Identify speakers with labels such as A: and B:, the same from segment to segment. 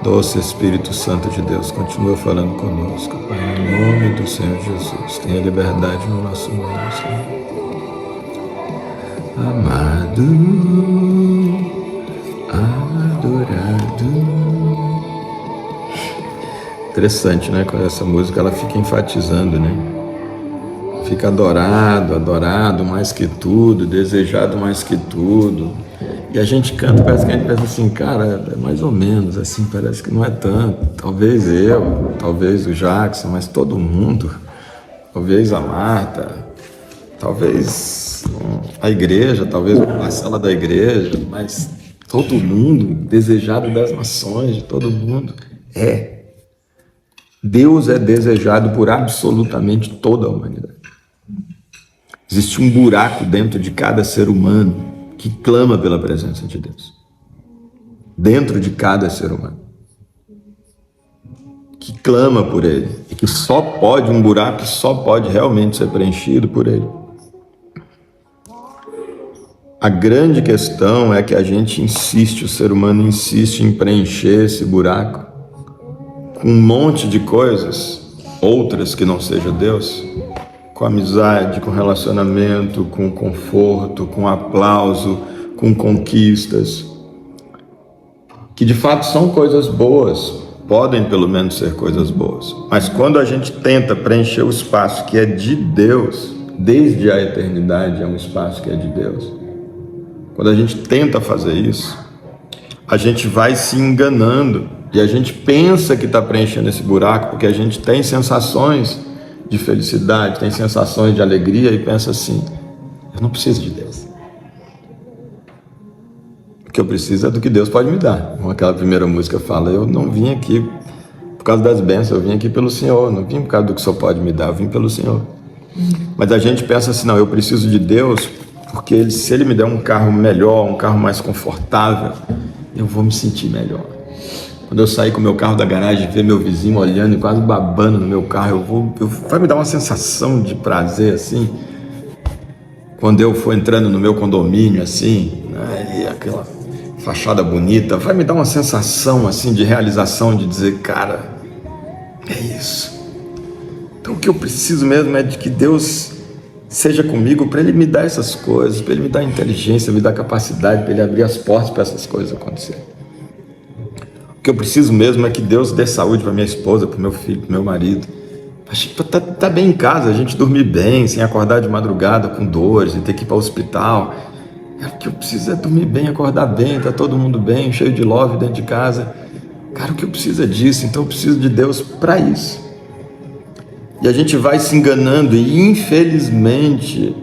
A: Doce Espírito Santo de Deus, continua falando conosco, Pai, em nome do Senhor Jesus. Tenha liberdade no nosso meio, Senhor. Amado, adorado. Interessante, né? Com essa música ela fica enfatizando, né? Fica adorado, adorado mais que tudo, desejado mais que tudo. E a gente canta, parece que a gente pensa assim, cara, é mais ou menos assim, parece que não é tanto. Talvez eu, talvez o Jackson, mas todo mundo. Talvez a Marta, talvez a igreja, talvez uma parcela da igreja, mas todo mundo, desejado das nações, de todo mundo, é. Deus é desejado por absolutamente toda a humanidade. Existe um buraco dentro de cada ser humano que clama pela presença de Deus. Dentro de cada ser humano. Que clama por Ele. E que só pode, um buraco que só pode realmente ser preenchido por Ele. A grande questão é que a gente insiste, o ser humano insiste em preencher esse buraco com um monte de coisas, outras que não seja Deus, com amizade, com relacionamento, com conforto, com aplauso, com conquistas, que de fato são coisas boas, podem pelo menos ser coisas boas, mas quando a gente tenta preencher o espaço que é de Deus, desde a eternidade é um espaço que é de Deus, quando a gente tenta fazer isso, a gente vai se enganando e a gente pensa que está preenchendo esse buraco porque a gente tem sensações de felicidade, tem sensações de alegria e pensa assim, eu não preciso de Deus. O que eu preciso é do que Deus pode me dar. Como aquela primeira música fala, eu não vim aqui por causa das bênçãos, eu vim aqui pelo Senhor, não vim por causa do que o Senhor pode me dar, eu vim pelo Senhor. Mas a gente pensa assim, não, eu preciso de Deus porque se Ele me der um carro melhor, um carro mais confortável, eu vou me sentir melhor. Quando eu sair com o meu carro da garagem, ver meu vizinho olhando e quase babando no meu carro, vai me dar uma sensação de prazer, assim. Quando eu for entrando no meu condomínio, assim, né, e aquela fachada bonita, vai me dar uma sensação, assim, de realização, de dizer, cara, é isso. Então o que eu preciso mesmo é de que Deus seja comigo para Ele me dar essas coisas, para Ele me dar inteligência, me dar capacidade, para Ele abrir as portas para essas coisas acontecerem. O que eu preciso mesmo é que Deus dê saúde para minha esposa, para o meu filho, para o meu marido. Tá bem em casa, a gente dormir bem, sem acordar de madrugada com dores e ter que ir para o hospital. O que eu preciso é dormir bem, acordar bem, tá todo mundo bem, cheio de love dentro de casa. Cara, o que eu preciso é disso, então eu preciso de Deus para isso. E a gente vai se enganando e infelizmente,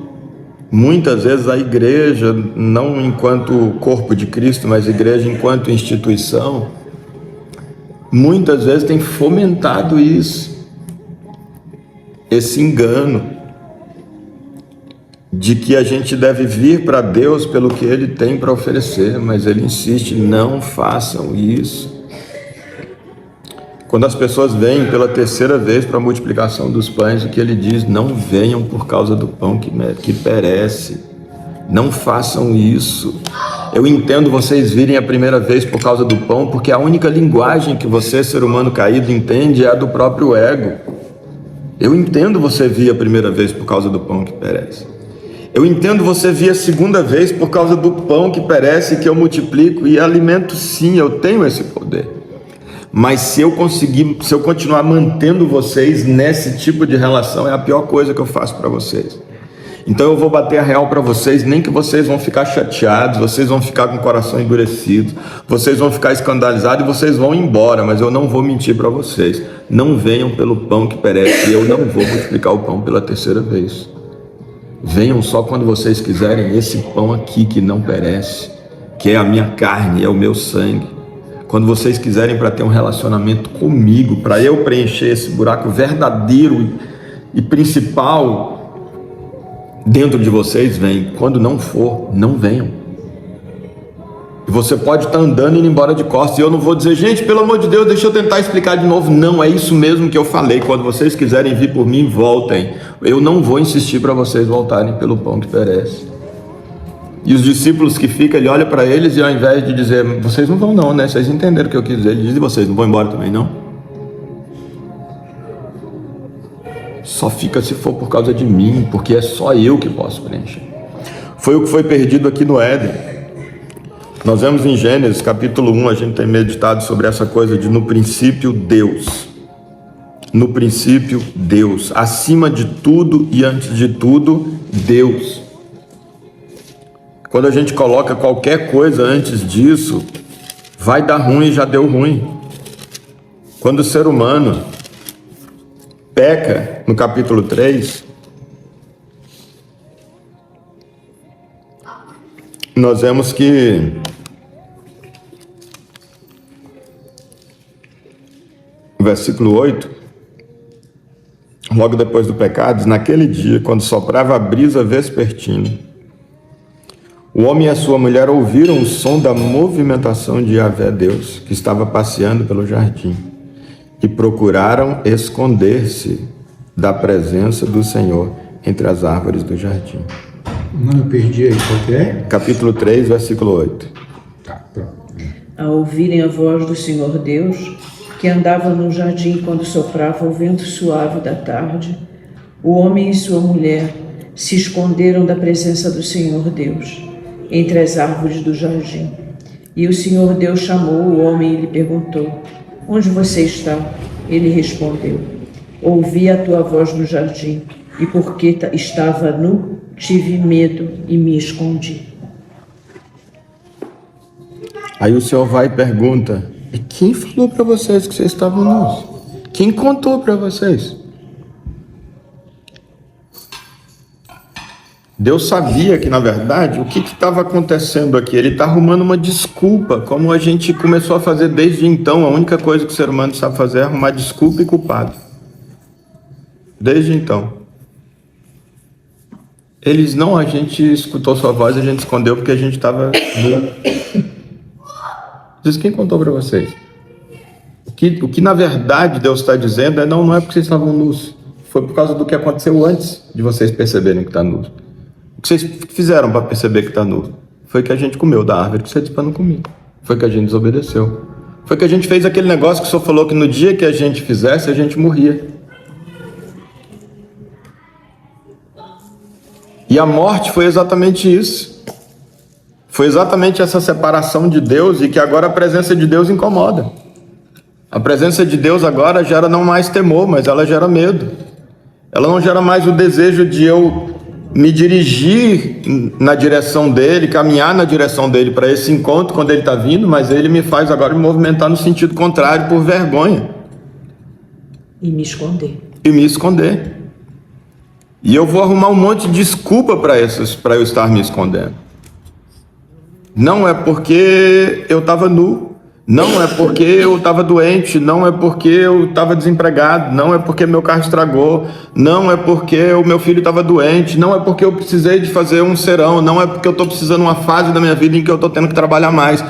A: muitas vezes a igreja, não enquanto corpo de Cristo, mas a igreja enquanto instituição, muitas vezes tem fomentado isso, esse engano de que a gente deve vir para Deus pelo que Ele tem para oferecer, mas Ele insiste, não façam isso. Quando as pessoas vêm pela terceira vez para a multiplicação dos pães, o que Ele diz, não venham por causa do pão que perece, não façam isso. Eu entendo vocês virem a primeira vez por causa do pão, porque a única linguagem que você, ser humano caído, entende é a do próprio ego. Eu entendo você vir a primeira vez por causa do pão que perece. Eu entendo você vir a segunda vez por causa do pão que perece, que eu multiplico e alimento, sim, eu tenho esse poder. Mas se eu continuar mantendo vocês nesse tipo de relação, é a pior coisa que eu faço para vocês. Então eu vou bater a real para vocês, nem que vocês vão ficar chateados, vocês vão ficar com o coração endurecido, vocês vão ficar escandalizados e vocês vão embora, mas eu não vou mentir para vocês. Não venham pelo pão que perece, eu não vou multiplicar o pão pela terceira vez. Venham só quando vocês quiserem esse pão aqui que não perece, que é a minha carne, é o meu sangue. Quando vocês quiserem para ter um relacionamento comigo, para eu preencher esse buraco verdadeiro e principal dentro de vocês, vem. Quando não for, não venham. E você pode estar andando e indo embora de costas, e eu não vou dizer, gente, pelo amor de Deus, deixa eu tentar explicar de novo. Não, é isso mesmo que eu falei. Quando vocês quiserem vir por mim, voltem. Eu não vou insistir para vocês voltarem pelo pão que perece. E os discípulos que ficam, ele olha para eles e ao invés de dizer, vocês não vão não, né? Vocês entenderam o que eu quis dizer. Ele diz, e vocês não vão embora também não? Só fica se for por causa de mim, porque é só eu que posso preencher. Foi o que foi perdido aqui no Éden. Nós vemos em Gênesis capítulo 1, a gente tem meditado sobre essa coisa de no princípio Deus. No princípio Deus. Acima de tudo e antes de tudo, Deus. Quando a gente coloca qualquer coisa antes disso, vai dar ruim e já deu ruim. Quando o ser humano peca, no capítulo 3, nós vemos que o versículo 8, logo depois do pecado, diz, naquele dia, quando soprava a brisa vespertina, o homem e a sua mulher ouviram o som da movimentação de Yahvé Deus, que estava passeando pelo jardim, e procuraram esconder-se da presença do Senhor entre as árvores do jardim.
B: Não, eu perdi aí, qual que é?
A: Capítulo 3, versículo 8.
B: Tá, pronto.
C: Ao ouvirem a voz do Senhor Deus, que andava no jardim quando soprava o vento suave da tarde, o homem e sua mulher se esconderam da presença do Senhor Deus, entre as árvores do jardim. E o Senhor Deus chamou o homem e lhe perguntou, onde você está? Ele respondeu, ouvi a tua voz no jardim, e porque estava nu, tive medo e me escondi.
A: Aí o Senhor vai e pergunta, e quem falou para vocês que vocês estavam nus? Quem contou para vocês? Deus sabia que, na verdade, o que estava acontecendo aqui? Ele está arrumando uma desculpa, como a gente começou a fazer desde então. A única coisa que o ser humano sabe fazer é arrumar desculpa e culpado. Desde então. Eles não, a gente escutou sua voz, a gente escondeu porque a gente estava... Diz, quem contou para vocês? O que na verdade Deus está dizendo é, não é porque vocês estavam nus. Foi por causa do que aconteceu antes de vocês perceberem que está nus. O que vocês fizeram para perceber que está nu? Foi que a gente comeu da árvore que você disse para não comer. Foi que a gente desobedeceu. Foi que a gente fez aquele negócio que o Senhor falou que no dia que a gente fizesse, a gente morria. E a morte foi exatamente isso. Foi exatamente essa separação de Deus e que agora a presença de Deus incomoda. A presença de Deus agora gera não mais temor, mas ela gera medo. Ela não gera mais o desejo de eu me dirigir na direção dele, caminhar na direção dele para esse encontro quando ele está vindo, mas ele me faz agora me movimentar no sentido contrário por vergonha.
C: E me esconder.
A: E me esconder. E eu vou arrumar um monte de desculpa para eu estar me escondendo. Não é porque eu estava nu, não é porque eu estava doente, não é porque eu estava desempregado, não é porque meu carro estragou, não é porque o meu filho estava doente, não é porque eu precisei de fazer um serão, não é porque eu estou precisando de uma fase da minha vida em que eu estou tendo que trabalhar mais.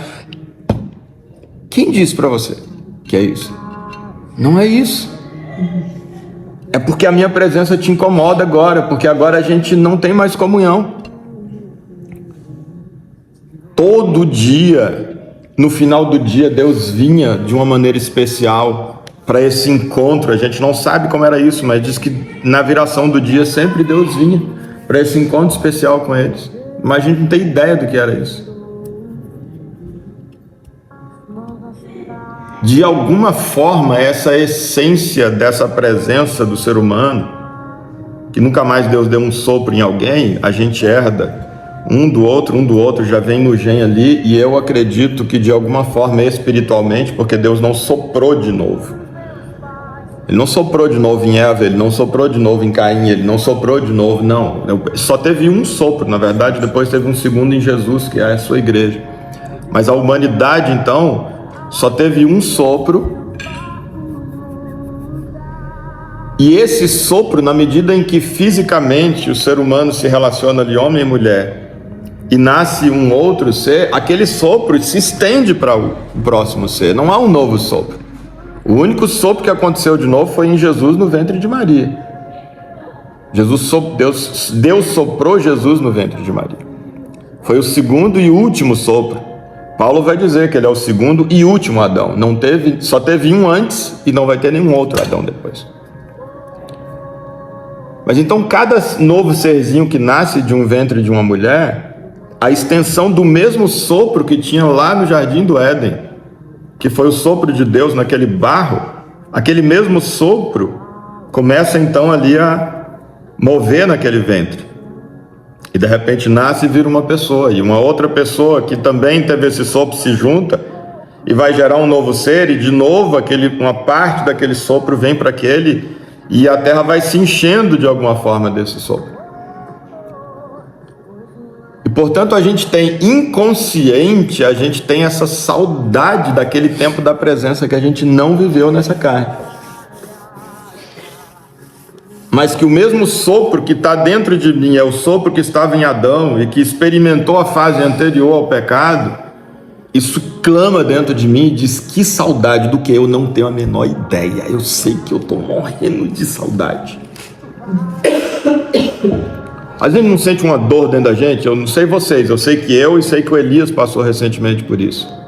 A: Quem disse para você que é isso? Não é isso. É porque a minha presença te incomoda agora, porque agora a gente não tem mais comunhão. Todo dia, no final do dia, Deus vinha de uma maneira especial para esse encontro. A gente não sabe como era isso, mas diz que na viração do dia sempre Deus vinha para esse encontro especial com eles. Mas a gente não tem ideia do que era isso. De alguma forma, essa essência dessa presença do ser humano, que nunca mais Deus deu um sopro em alguém, a gente herda um do outro, já vem no gene ali, e eu acredito que de alguma forma espiritualmente, porque Deus não soprou de novo. Ele não soprou de novo em Eva, ele não soprou de novo em Caim, ele não soprou de novo, não. Só teve um sopro, na verdade, depois teve um segundo em Jesus, que é a sua igreja. Mas a humanidade, então, só teve um sopro. E esse sopro, na medida em que fisicamente o ser humano se relaciona de homem e mulher, e nasce um outro ser, aquele sopro se estende para o próximo ser. Não há um novo sopro. O único sopro que aconteceu de novo foi em Jesus no ventre de Maria. Deus soprou Jesus no ventre de Maria. Foi o segundo e último sopro. Paulo vai dizer que ele é o segundo e último Adão. Só teve um antes e não vai ter nenhum outro Adão depois. Mas então cada novo serzinho que nasce de um ventre de uma mulher, a extensão do mesmo sopro que tinha lá no Jardim do Éden, que foi o sopro de Deus naquele barro, aquele mesmo sopro começa então ali a mover naquele ventre. E de repente nasce e vira uma pessoa. E uma outra pessoa que também teve esse sopro se junta e vai gerar um novo ser. E de novo uma parte daquele sopro vem para aquele, e a terra vai se enchendo de alguma forma desse sopro. E portanto a gente tem inconsciente, a gente tem essa saudade daquele tempo da presença que a gente não viveu nessa carne. Mas que o mesmo sopro que está dentro de mim é o sopro que estava em Adão e que experimentou a fase anterior ao pecado, isso clama dentro de mim e diz: que saudade do que eu não tenho a menor ideia. Eu sei que eu estou morrendo de saudade. Às vezes não sente uma dor dentro da gente. Eu não sei vocês, eu sei que eu e sei que o Elias passou recentemente por isso.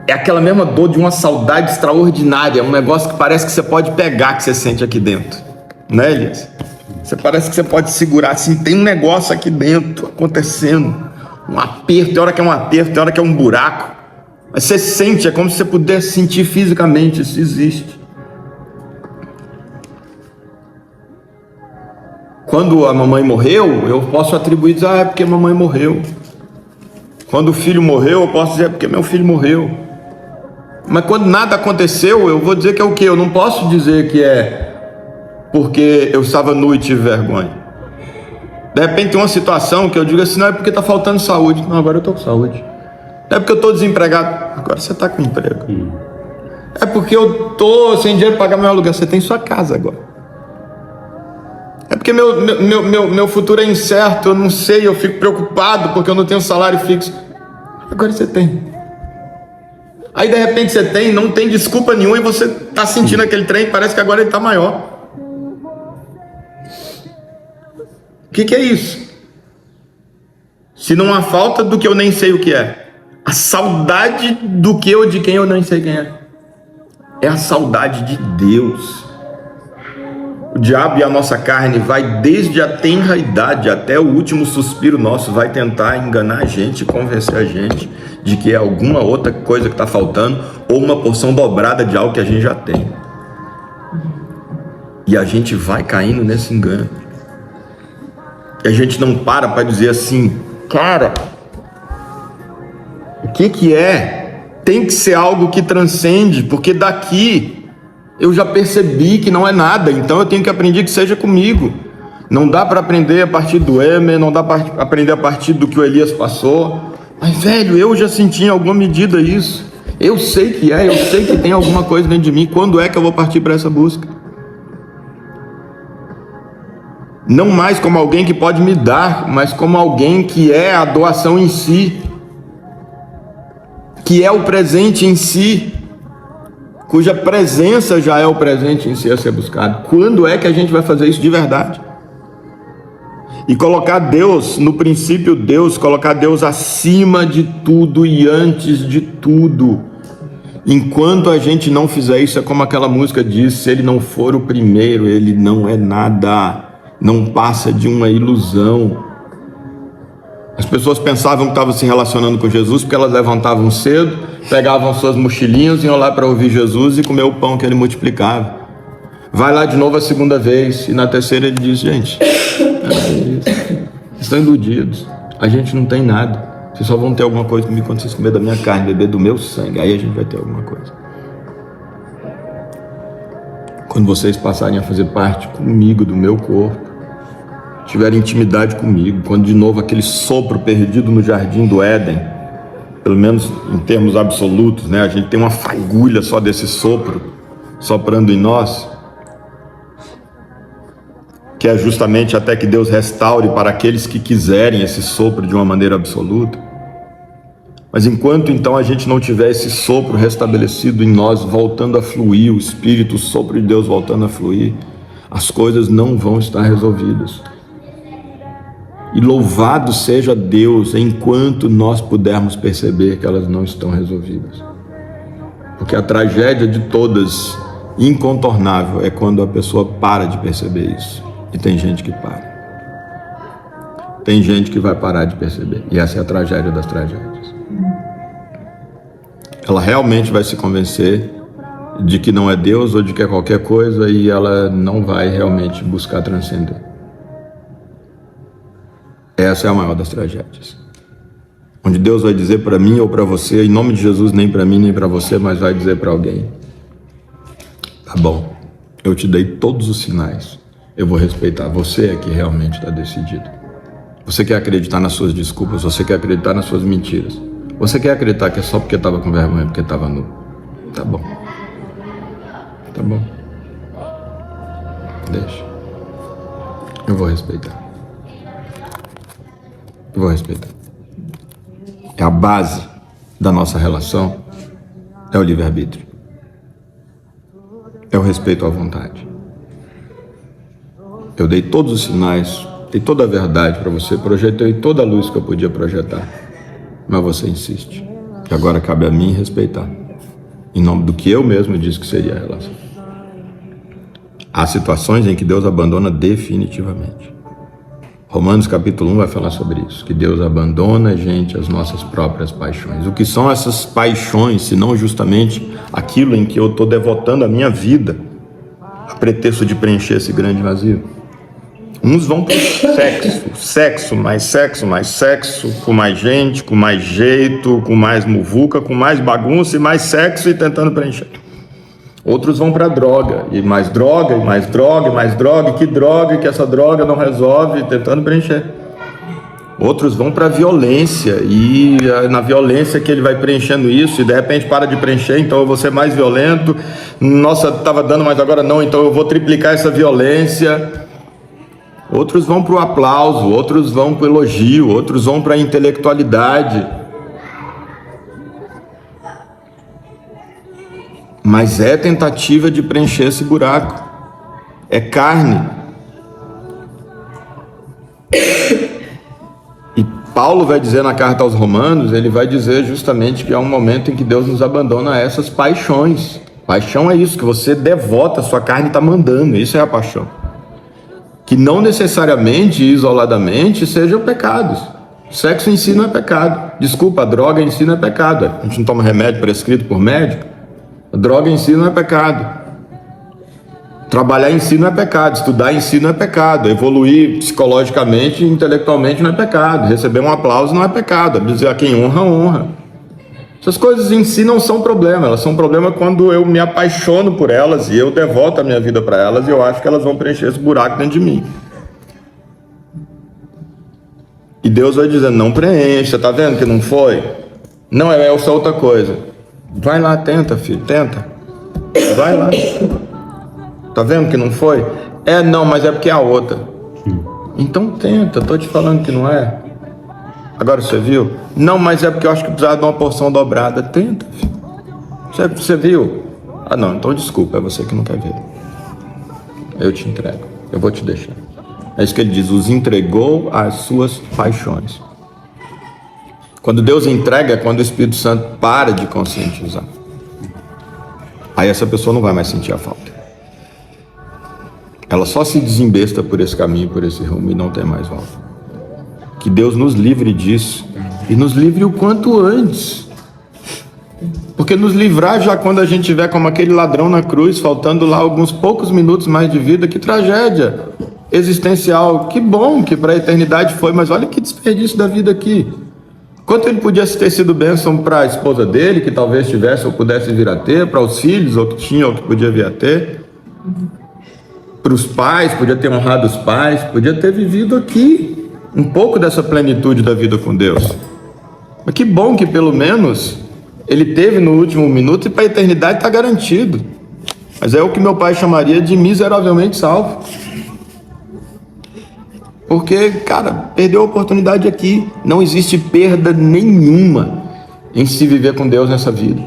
A: É aquela mesma dor de uma saudade extraordinária, um negócio que parece que você pode pegar, que você sente aqui dentro, né, Elias? Você parece que você pode segurar assim, tem um negócio aqui dentro acontecendo, um aperto, tem hora que é um aperto, tem hora que é um buraco, mas você sente, é como se você pudesse sentir fisicamente, isso existe. Quando a mamãe morreu, eu posso atribuir, dizer: é porque a mamãe morreu. Quando o filho morreu, eu posso dizer: é porque meu filho morreu. Mas quando nada aconteceu, eu vou dizer que é o quê? Eu não posso dizer que é porque eu estava nu e tive vergonha. De repente tem uma situação que eu digo assim: não, é porque está faltando saúde. Não, agora eu estou com saúde. Não é porque eu estou desempregado. Agora você está com emprego. É porque eu estou sem dinheiro para pagar meu aluguel. Você tem sua casa agora. É porque meu futuro é incerto, eu não sei, eu fico preocupado porque eu não tenho salário fixo. Agora você tem. Aí de repente você tem, não tem desculpa nenhuma e você está sentindo aquele trem, parece que agora ele está maior. O que é isso? Se não há falta do que eu nem sei o que é. A saudade do que ou de quem eu nem sei quem é. É a saudade de Deus. O diabo e a nossa carne vai desde a tenra idade até o último suspiro nosso, vai tentar enganar a gente, convencer a gente de que é alguma outra coisa que está faltando ou uma porção dobrada de algo que a gente já tem. E a gente vai caindo nesse engano. E a gente não para dizer assim: cara, o que é? Tem que ser algo que transcende, porque daqui eu já percebi que não é nada, então eu tenho que aprender que seja comigo. Não dá para aprender a partir do Emer, não dá para aprender a partir do que o Elias passou. Mas, velho, eu já senti em alguma medida isso. Eu sei que eu sei que tem alguma coisa dentro de mim. Quando é que eu vou partir para essa busca? Não mais como alguém que pode me dar, mas como alguém que é a doação em si, que é o presente em si, cuja presença já é o presente em si a ser buscado. Quando é que a gente vai fazer isso de verdade? E colocar Deus, no princípio Deus, colocar Deus acima de tudo e antes de tudo. Enquanto a gente não fizer isso, é como aquela música diz: se ele não for o primeiro, ele não é nada, não passa de uma ilusão. As pessoas pensavam que estavam se relacionando com Jesus porque elas levantavam cedo, pegavam suas mochilinhas, iam lá para ouvir Jesus e comer o pão que ele multiplicava. Vai lá de novo a segunda vez e na terceira ele diz: gente, vocês estão iludidos, a gente não tem nada, vocês só vão ter alguma coisa comigo quando vocês comerem da minha carne, beber do meu sangue, aí a gente vai ter alguma coisa. Quando vocês passarem a fazer parte comigo do meu corpo, tiverem intimidade comigo, quando de novo aquele sopro perdido no jardim do Éden, pelo menos em termos absolutos, né? A gente tem uma fagulha só desse sopro soprando em nós, que é justamente até que Deus restaure para aqueles que quiserem esse sopro de uma maneira absoluta. Mas enquanto então a gente não tiver esse sopro restabelecido em nós, voltando a fluir, o Espírito, o sopro de Deus voltando a fluir, as coisas não vão estar resolvidas. E louvado seja Deus enquanto nós pudermos perceber que elas não estão resolvidas. Porque a tragédia de todas, incontornável, é quando a pessoa para de perceber isso. E tem gente que para. Tem gente que vai parar de perceber. E essa é a tragédia das tragédias. Ela realmente vai se convencer de que não é Deus ou de que é qualquer coisa e ela não vai realmente buscar transcender. Essa é a maior das tragédias. Onde Deus vai dizer para mim ou para você, em nome de Jesus, nem para mim nem para você, mas vai dizer para alguém: tá bom, eu te dei todos os sinais, eu vou respeitar. Você é que realmente está decidido. Você quer acreditar nas suas desculpas, você quer acreditar nas suas mentiras, você quer acreditar que é só porque estava com vergonha, porque estava nu. Tá bom. Tá bom. Deixa. Eu vou respeitar. Eu vou respeitar. É a base da nossa relação, é o livre-arbítrio. É o respeito à vontade. Eu dei todos os sinais, dei toda a verdade para você, projetei toda a luz que eu podia projetar, mas você insiste. E agora cabe a mim respeitar, em nome do que eu mesmo disse que seria a relação. Há situações em que Deus abandona definitivamente. Romanos capítulo 1 vai falar sobre isso, que Deus abandona a gente às nossas próprias paixões. O que são essas paixões, se não justamente aquilo em que eu estou devotando a minha vida, a pretexto de preencher esse grande vazio? Uns vão para o sexo, mais sexo, com mais gente, com mais jeito, com mais muvuca, com mais bagunça e mais sexo e tentando preencher. Outros vão para droga, e mais droga, e mais droga, e mais droga, e que essa droga não resolve, tentando preencher. Outros vão para violência, e na violência que ele vai preenchendo isso, e de repente para de preencher, então eu vou ser mais violento, nossa, estava dando, mas agora não, então eu vou triplicar essa violência. Outros vão para o aplauso, outros vão para o elogio, outros vão para a intelectualidade. Mas é tentativa de preencher esse buraco. É carne. E Paulo vai dizer na carta aos Romanos, ele vai dizer justamente que há um momento em que Deus nos abandona a essas paixões. Paixão é isso, que você devota, sua carne está mandando, isso é a paixão. Que não necessariamente, isoladamente, sejam pecados. Sexo em si não é pecado. Desculpa, a droga em si não é pecado. A gente não toma remédio prescrito por médico. A droga em si não é pecado. Trabalhar em si não é pecado. Estudar em si não é pecado. Evoluir psicologicamente e intelectualmente não é pecado. Receber um aplauso não é pecado. Dizer a quem honra, honra. Essas coisas em si não são problema. Elas são problema quando eu me apaixono por elas e eu devoto a minha vida para elas e eu acho que elas vão preencher esse buraco dentro de mim. E Deus vai dizer, não preencha, tá vendo que não foi? Não, é essa outra coisa. Vai lá, tenta, filho, tenta. Vai lá. Tá vendo que não foi? É, não, mas é porque é a outra. Então tenta, tô te falando que não é. Agora você viu? Não, mas é porque eu acho que precisava de uma porção dobrada. Tenta, filho. Você viu? Ah, não, então desculpa, é você que não quer ver. Eu te entrego, eu vou te deixar. É isso que ele diz, os entregou às suas paixões. Quando Deus entrega, é quando o Espírito Santo para de conscientizar. Aí essa pessoa não vai mais sentir a falta. Ela só se desembesta por esse caminho, por esse rumo e não tem mais volta. Que Deus nos livre disso e nos livre o quanto antes. Porque nos livrar já quando a gente estiver como aquele ladrão na cruz, faltando lá alguns poucos minutos mais de vida, que tragédia existencial. Que bom que para a eternidade foi, mas olha que desperdício da vida aqui. Quanto ele podia ter sido bênção para a esposa dele, que talvez tivesse ou pudesse vir a ter, para os filhos, ou que tinha ou que podia vir a ter, para os pais, podia ter honrado os pais, podia ter vivido aqui um pouco dessa plenitude da vida com Deus. Mas que bom que pelo menos ele teve no último minuto e para a eternidade está garantido. Mas é o que meu pai chamaria de miseravelmente salvo. Porque, cara, perdeu a oportunidade aqui. Não existe perda nenhuma em se viver com Deus nessa vida.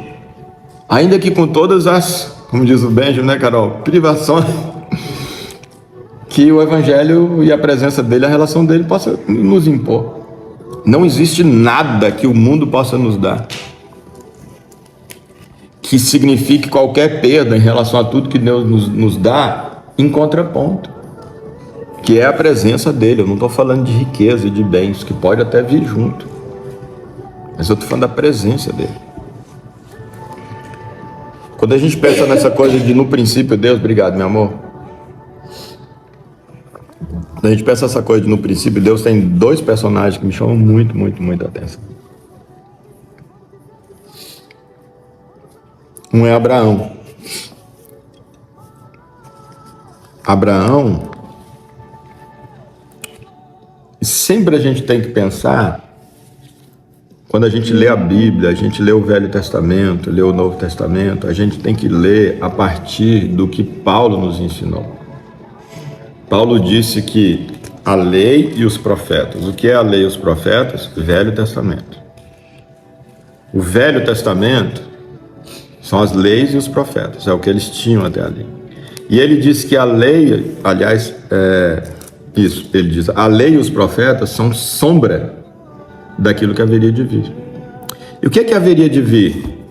A: Ainda que com todas as, como diz o Benjamin, né, Carol? Privações que o Evangelho e a presença dele, a relação dele possa nos impor. Não existe nada que o mundo possa nos dar que signifique qualquer perda em relação a tudo que Deus nos dá em contraponto, que é a presença dele. Eu não estou falando de riqueza e de bens, que pode até vir junto, mas eu estou falando da presença dele. Quando a gente pensa nessa coisa de no princípio Deus, obrigado meu amor, quando a gente pensa nessa coisa de no princípio Deus, tem dois personagens que me chamam muito, muito, muito a atenção. Um é Abraão. Abraão, sempre a gente tem que pensar, quando a gente lê a Bíblia, a gente lê o Velho Testamento, lê o Novo Testamento, a gente tem que ler a partir do que Paulo nos ensinou. Paulo disse que a lei e os profetas. O que é a lei e os profetas? Velho Testamento. O Velho Testamento são as leis e os profetas, é o que eles tinham até ali. E ele diz que a lei, aliás, ele diz, a lei e os profetas são sombra daquilo que haveria de vir. E o que é que haveria de vir?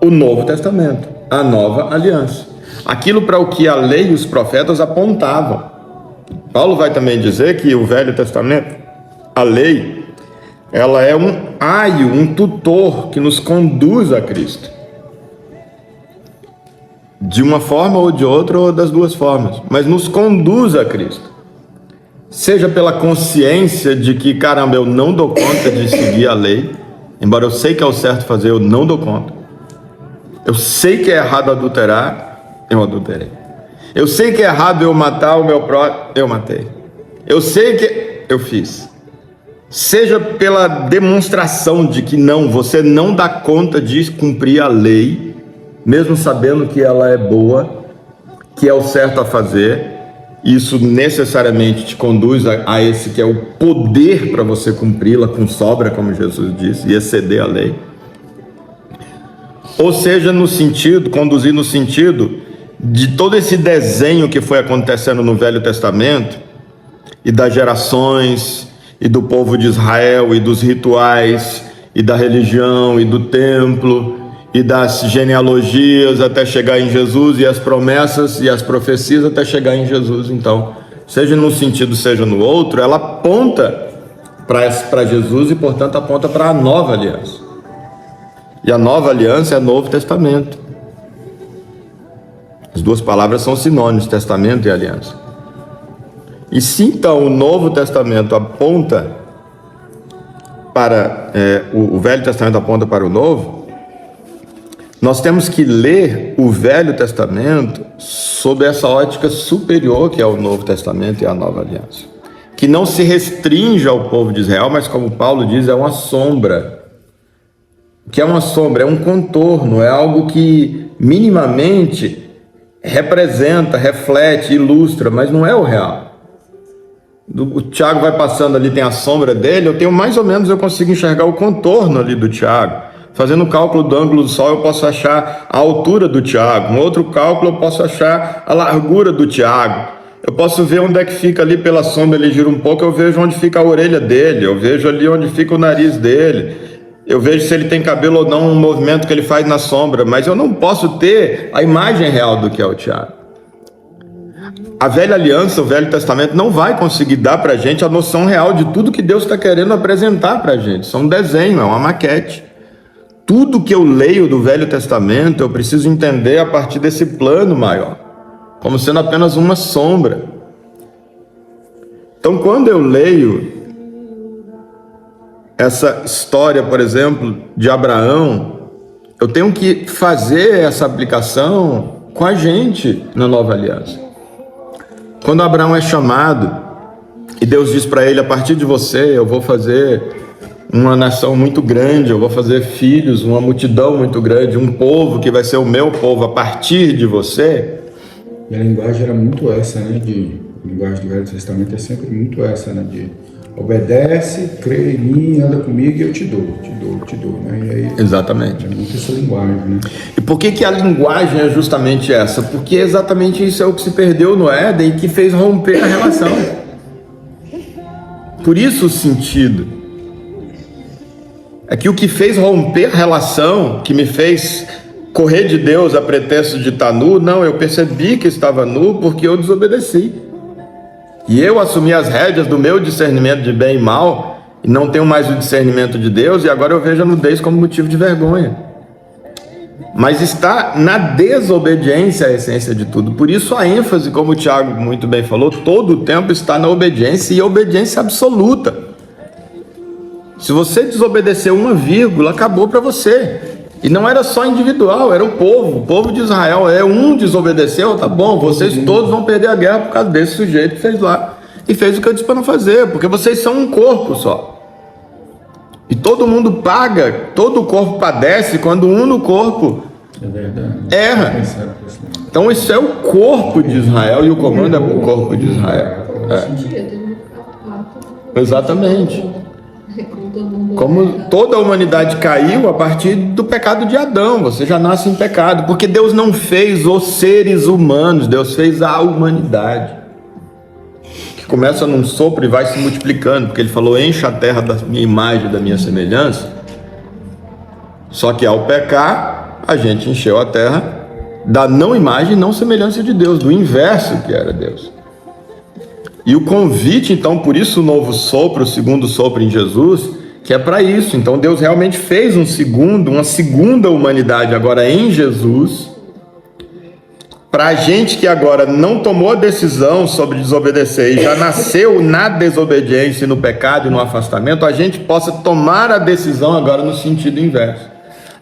A: O Novo Testamento, a nova aliança. Aquilo para o que a lei e os profetas apontavam. Paulo vai também dizer que o Velho Testamento, a lei, ela é um aio, um tutor que nos conduz a Cristo. De uma forma ou de outra, ou das duas formas, mas nos conduz a Cristo. Seja pela consciência de que, caramba, eu não dou conta de seguir a lei, embora eu sei que é o certo fazer, eu não dou conta. Eu sei que é errado adulterar, eu adulterei. Eu sei que é errado eu matar o meu próximo, eu matei. Eu sei que eu fiz. Seja pela demonstração de que não, você não dá conta de cumprir a lei, mesmo sabendo que ela é boa, que é o certo a fazer, isso necessariamente te conduz a esse que é o poder para você cumpri-la com sobra, como Jesus disse, e exceder a lei. Ou seja, conduzir no sentido de todo esse desenho que foi acontecendo no Velho Testamento, e das gerações, e do povo de Israel, e dos rituais, e da religião, e do templo, e das genealogias até chegar em Jesus, e as promessas e as profecias até chegar em Jesus. Então, seja num sentido, seja no outro, ela aponta para Jesus e, portanto, aponta para a nova aliança. E a nova aliança é o Novo Testamento. As duas palavras são sinônimos, testamento e aliança. E se então o Novo Testamento aponta para o Velho Testamento aponta para o Novo, nós temos que ler o Velho Testamento sob essa ótica superior que é o Novo Testamento e a Nova Aliança, que não se restringe ao povo de Israel, mas, como Paulo diz, é uma sombra. O que é uma sombra? É um contorno, é algo que minimamente representa, reflete, ilustra, mas não é o real. O Tiago vai passando ali, tem a sombra dele, eu consigo enxergar o contorno ali do Tiago. Fazendo o cálculo do ângulo do sol, eu posso achar a altura do Tiago. No outro cálculo, eu posso achar a largura do Tiago. Eu posso ver onde é que fica ali pela sombra, ele gira um pouco, eu vejo onde fica a orelha dele, eu vejo ali onde fica o nariz dele, eu vejo se ele tem cabelo ou não, um movimento que ele faz na sombra, mas eu não posso ter a imagem real do que é o Tiago. A velha aliança, o Velho Testamento, não vai conseguir dar para a gente a noção real de tudo que Deus está querendo apresentar para a gente. Isso é um desenho, é uma maquete. Tudo que eu leio do Velho Testamento, eu preciso entender a partir desse plano maior, como sendo apenas uma sombra. Então, quando eu leio essa história, por exemplo, de Abraão, eu tenho que fazer essa aplicação com a gente na nova aliança. Quando Abraão é chamado, e Deus diz para ele, a partir de você, eu vou fazer uma nação muito grande, eu vou fazer filhos, uma multidão muito grande, um povo que vai ser o meu povo a partir de você.
B: E a linguagem era muito essa, né? A linguagem do Velho Testamento é sempre muito essa, né? De Obedece, crê em mim, anda comigo e eu te dou. Né? E aí,
A: Exatamente.
B: é muito essa linguagem, né?
A: E por que a linguagem é justamente essa? Porque exatamente isso é o que se perdeu no Éden e que fez romper a relação. Por isso o sentido. É que o que fez romper a relação, que me fez correr de Deus a pretexto de estar nu, não, eu percebi que estava nu porque eu desobedeci. E eu assumi as rédeas do meu discernimento de bem e mal, e não tenho mais o discernimento de Deus, e agora eu vejo a nudez como motivo de vergonha. Mas está na desobediência a essência de tudo. Por isso a ênfase, como o Tiago muito bem falou, todo o tempo está na obediência, e obediência absoluta. Se você desobedecer uma vírgula, acabou para você. E não era só individual, era o povo de Israel. Um desobedeceu, tá bom, vocês todos vão perder a guerra por causa desse sujeito que fez lá. E fez o que eu disse para não fazer, porque vocês são um corpo só. E todo mundo paga, todo o corpo padece quando um no corpo erra. Então isso é o corpo de Israel e o comando é o corpo de Israel. Exatamente. Como toda a humanidade caiu a partir do pecado de Adão, você já nasce em pecado, porque Deus não fez os seres humanos, Deus fez a humanidade, que começa num sopro e vai se multiplicando, porque ele falou, encha a terra da minha imagem, da minha semelhança. Só que ao pecar, a gente encheu a terra da não imagem e não semelhança de Deus, do inverso que era Deus. E o convite, então, por isso o novo sopro, o segundo sopro em Jesus, que é para isso. Então Deus realmente fez uma segunda humanidade agora em Jesus, para a gente que agora não tomou a decisão sobre desobedecer e já nasceu na desobediência, no pecado e no afastamento, a gente possa tomar a decisão agora no sentido inverso.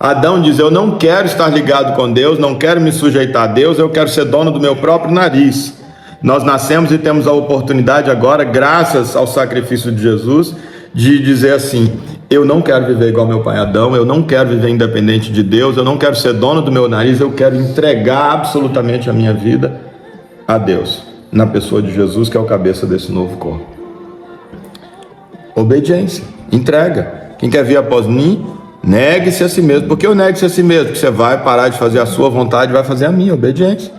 A: Adão diz, eu não quero estar ligado com Deus, não quero me sujeitar a Deus, eu quero ser dono do meu próprio nariz. Nós nascemos e temos a oportunidade agora, graças ao sacrifício de Jesus, de dizer assim, eu não quero viver igual meu pai Adão, eu não quero viver independente de Deus, eu não quero ser dono do meu nariz, eu quero entregar absolutamente a minha vida a Deus, na pessoa de Jesus, que é o cabeça desse novo corpo. Obediência, entrega. Quem quer vir após mim, negue-se a si mesmo. Por que eu negue-se a si mesmo? Porque você vai parar de fazer a sua vontade e vai fazer a minha, obediência.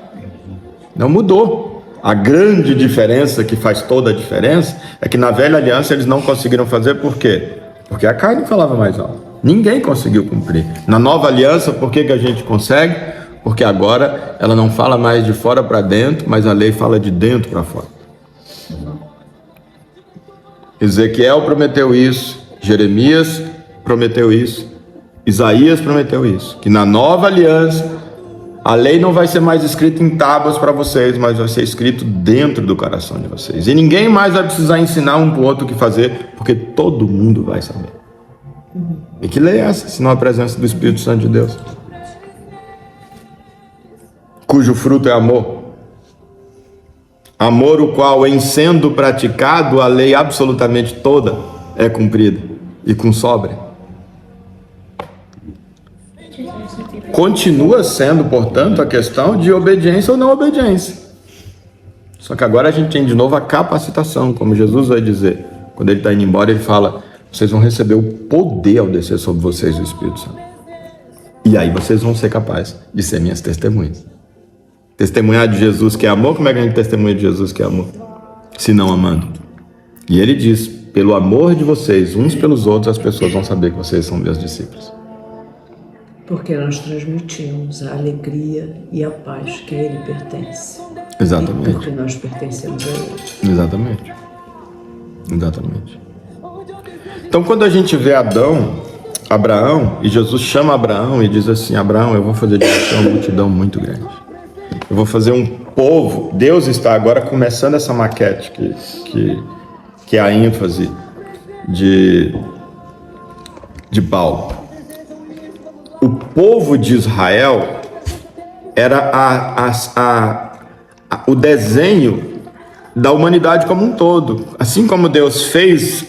A: Não mudou. A grande diferença, que faz toda a diferença, é que na velha aliança eles não conseguiram fazer, por quê? Porque a carne falava mais alto. Ninguém conseguiu cumprir. Na nova aliança, por que a gente consegue? Porque agora ela não fala mais de fora para dentro, mas a lei fala de dentro para fora. Ezequiel prometeu isso, Jeremias prometeu isso, Isaías prometeu isso, que na nova aliança a lei não vai ser mais escrita em tábuas para vocês, mas vai ser escrito dentro do coração de vocês. E ninguém mais vai precisar ensinar um para o outro o que fazer, porque todo mundo vai saber. E que lei é essa, se não a presença do Espírito Santo de Deus? Cujo fruto é amor. Amor o qual, em sendo praticado, a lei absolutamente toda é cumprida e com sobra. Continua sendo, portanto, a questão de obediência ou não obediência. Só que agora a gente tem de novo a capacitação, como Jesus vai dizer. Quando ele está indo embora, ele fala, vocês vão receber o poder ao descer sobre vocês o Espírito Santo. E aí vocês vão ser capazes de ser minhas testemunhas. Testemunhar de Jesus que é amor, como é que a gente testemunha de Jesus que é amor? Se não amando. E ele diz, pelo amor de vocês, uns pelos outros, as pessoas vão saber que vocês são meus discípulos.
C: Porque nós transmitimos a alegria e a paz que a Ele pertence.
A: Exatamente.
C: E porque nós pertencemos a Ele.
A: Exatamente. Exatamente. Então, quando a gente vê Abraão, e Jesus chama Abraão e diz assim, Abraão, eu vou fazer de você uma multidão muito grande. Eu vou fazer um povo. Deus está agora começando essa maquete que é a ênfase de Paulo. O povo de Israel era o desenho da humanidade como um todo. Assim como Deus fez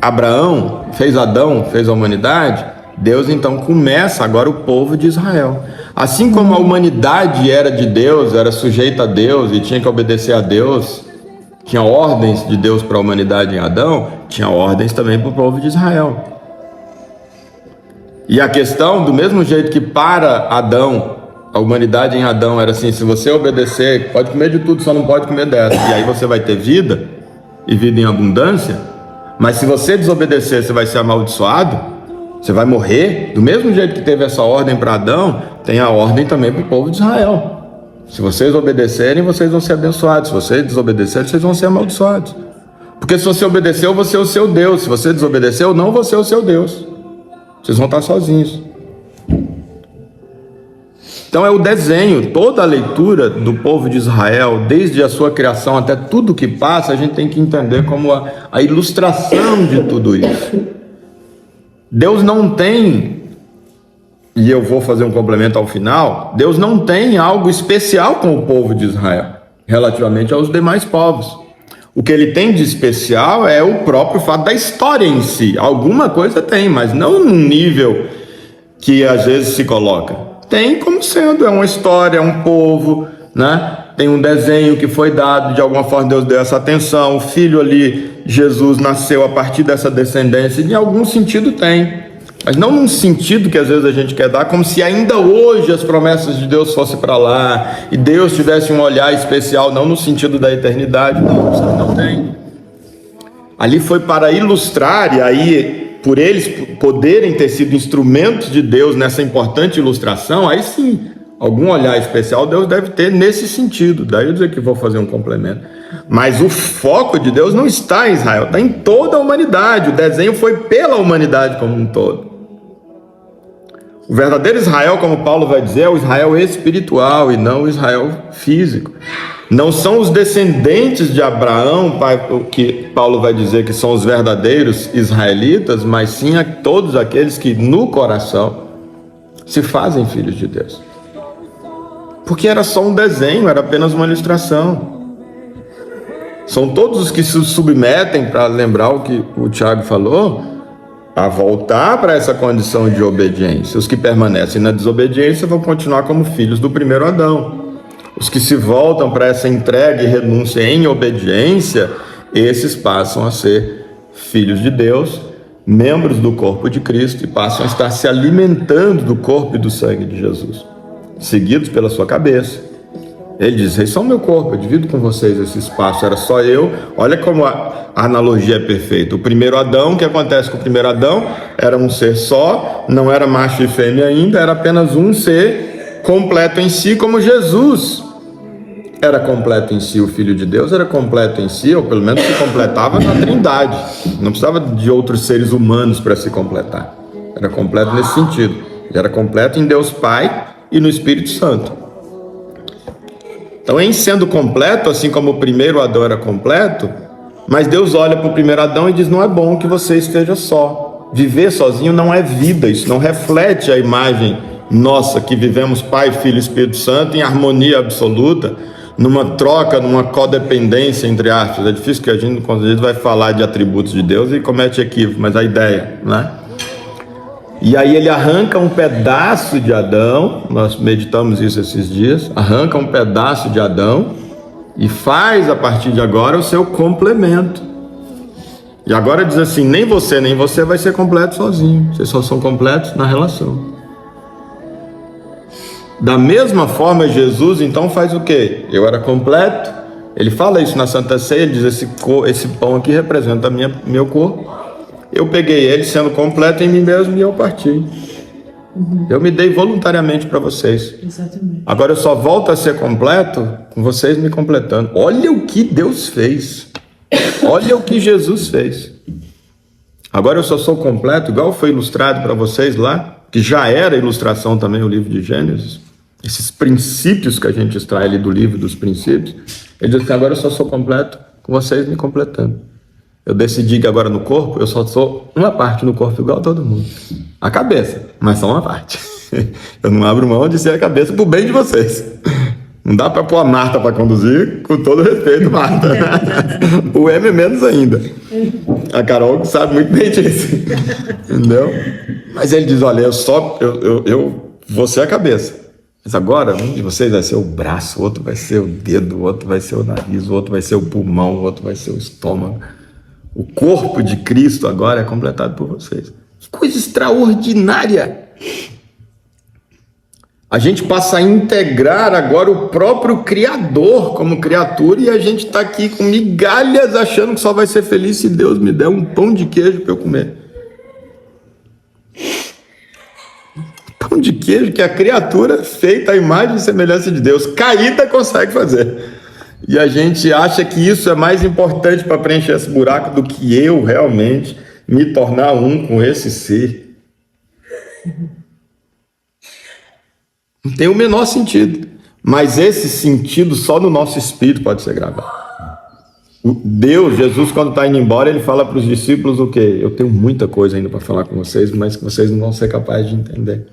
A: Abraão, fez Adão, fez a humanidade, Deus então começa agora o povo de Israel. Assim como a humanidade era de Deus, era sujeita a Deus e tinha que obedecer a Deus, tinha ordens de Deus para a humanidade em Adão, tinha ordens também para o povo de Israel. E a questão, do mesmo jeito que para Adão, a humanidade em Adão era assim: se você obedecer, pode comer de tudo, só não pode comer dessa, e aí você vai ter vida, e vida em abundância. Mas se você desobedecer, você vai ser amaldiçoado, você vai morrer. Do mesmo jeito que teve essa ordem para Adão, tem a ordem também para o povo de Israel. Se vocês obedecerem, vocês vão ser abençoados. Se vocês desobedecerem, vocês vão ser amaldiçoados. Porque se você obedeceu, eu vou ser o seu Deus. Se você desobedeceu, eu não vou ser o seu Deus. Vocês vão estar sozinhos. Então é o desenho, toda a leitura do povo de Israel, desde a sua criação até tudo que passa, a gente tem que entender como a ilustração de tudo isso. Deus não tem, e eu vou fazer um complemento ao final, Deus não tem algo especial com o povo de Israel, relativamente aos demais povos. O que ele tem de especial é o próprio fato da história em si. Alguma coisa tem, mas não num nível que às vezes se coloca. Tem como sendo, é uma história, é um povo, né? Tem um desenho que foi dado, de alguma forma Deus deu essa atenção, o filho ali, Jesus, nasceu a partir dessa descendência, em algum sentido tem. Mas não num sentido que às vezes a gente quer dar, como se ainda hoje as promessas de Deus fossem para lá, e Deus tivesse um olhar especial, não no sentido da eternidade, não, isso não tem. Ali foi para ilustrar, e aí, por eles poderem ter sido instrumentos de Deus nessa importante ilustração, aí sim, algum olhar especial Deus deve ter nesse sentido. Daí eu dizer que vou fazer um complemento. Mas o foco de Deus não está em Israel, está em toda a humanidade. O desenho foi pela humanidade como um todo. O verdadeiro Israel, como Paulo vai dizer, é o Israel espiritual e não o Israel físico. Não são os descendentes de Abraão, que Paulo vai dizer que são os verdadeiros israelitas, mas sim a todos aqueles que no coração se fazem filhos de Deus. Porque era só um desenho, era apenas uma ilustração. São todos os que se submetem, para lembrar o que o Tiago falou, a voltar para essa condição de obediência. Os que permanecem na desobediência vão continuar como filhos do primeiro Adão. Os que se voltam para essa entrega e renúncia em obediência, esses passam a ser filhos de Deus, membros do corpo de Cristo, e passam a estar se alimentando do corpo e do sangue de Jesus, seguidos pela sua cabeça. Ele diz: vocês são meu corpo, eu divido com vocês esse espaço, era só eu. Olha como a analogia é perfeita. O primeiro Adão, o que acontece com o primeiro Adão? Era um ser só, não era macho e fêmea ainda, era apenas um ser completo em si, como Jesus era completo em si. O Filho de Deus era completo em si, ou pelo menos se completava na Trindade. Não precisava de outros seres humanos para se completar. Era completo nesse sentido. Ele era completo em Deus Pai e no Espírito Santo. Então, em sendo completo, assim como o primeiro Adão era completo, mas Deus olha para o primeiro Adão e diz: não é bom que você esteja só. Viver sozinho não é vida, isso não reflete a imagem nossa, que vivemos Pai, Filho e Espírito Santo em harmonia absoluta, numa troca, numa codependência, entre aspas. É difícil que a gente, quando a gente vai falar de atributos de Deus, e comete equívoco, mas a ideia, né? E aí ele arranca um pedaço de Adão, nós meditamos isso esses dias, arranca um pedaço de Adão e faz a partir de agora o seu complemento. E agora diz assim: nem você vai ser completo sozinho, vocês só são completos na relação. Da mesma forma, Jesus então faz o quê? Eu era completo, ele fala isso na Santa Ceia, ele diz: esse pão aqui representa meu corpo. Eu peguei ele sendo completo em mim mesmo e eu parti. Eu me dei voluntariamente para vocês.
C: Exatamente.
A: Agora eu só volto a ser completo com vocês me completando. Olha o que Deus fez. Olha o que Jesus fez. Agora eu só sou completo, igual foi ilustrado para vocês lá, que já era ilustração também o livro de Gênesis. Esses princípios que a gente extrai ali do livro dos princípios. Ele diz que agora eu só sou completo com vocês me completando. Eu decidi que agora no corpo, eu só sou uma parte no corpo igual a todo mundo. A cabeça, mas só uma parte. Eu não abro mão de ser a cabeça pro bem de vocês. Não dá para pôr a Marta para conduzir, com todo respeito, Marta. O M menos ainda. A Carol sabe muito bem disso. Entendeu? Mas ele diz: olha, eu vou ser a cabeça. Mas agora, um de vocês vai ser o braço, o outro vai ser o dedo, o outro vai ser o nariz, o outro vai ser o pulmão, o outro vai ser o estômago. O corpo de Cristo agora é completado por vocês. Que coisa extraordinária! A gente passa a integrar agora o próprio Criador como criatura e a gente está aqui com migalhas achando que só vai ser feliz se Deus me der um pão de queijo para eu comer. Pão de queijo que a criatura feita à imagem e semelhança de Deus, caída, consegue fazer. E a gente acha que isso é mais importante para preencher esse buraco do que eu realmente me tornar um com esse ser. Não tem o menor sentido. Mas esse sentido só no nosso espírito pode ser gravado. Deus, Jesus, quando está indo embora, ele fala para os discípulos o quê? Eu tenho muita coisa ainda para falar com vocês, mas que vocês não vão ser capazes de entender.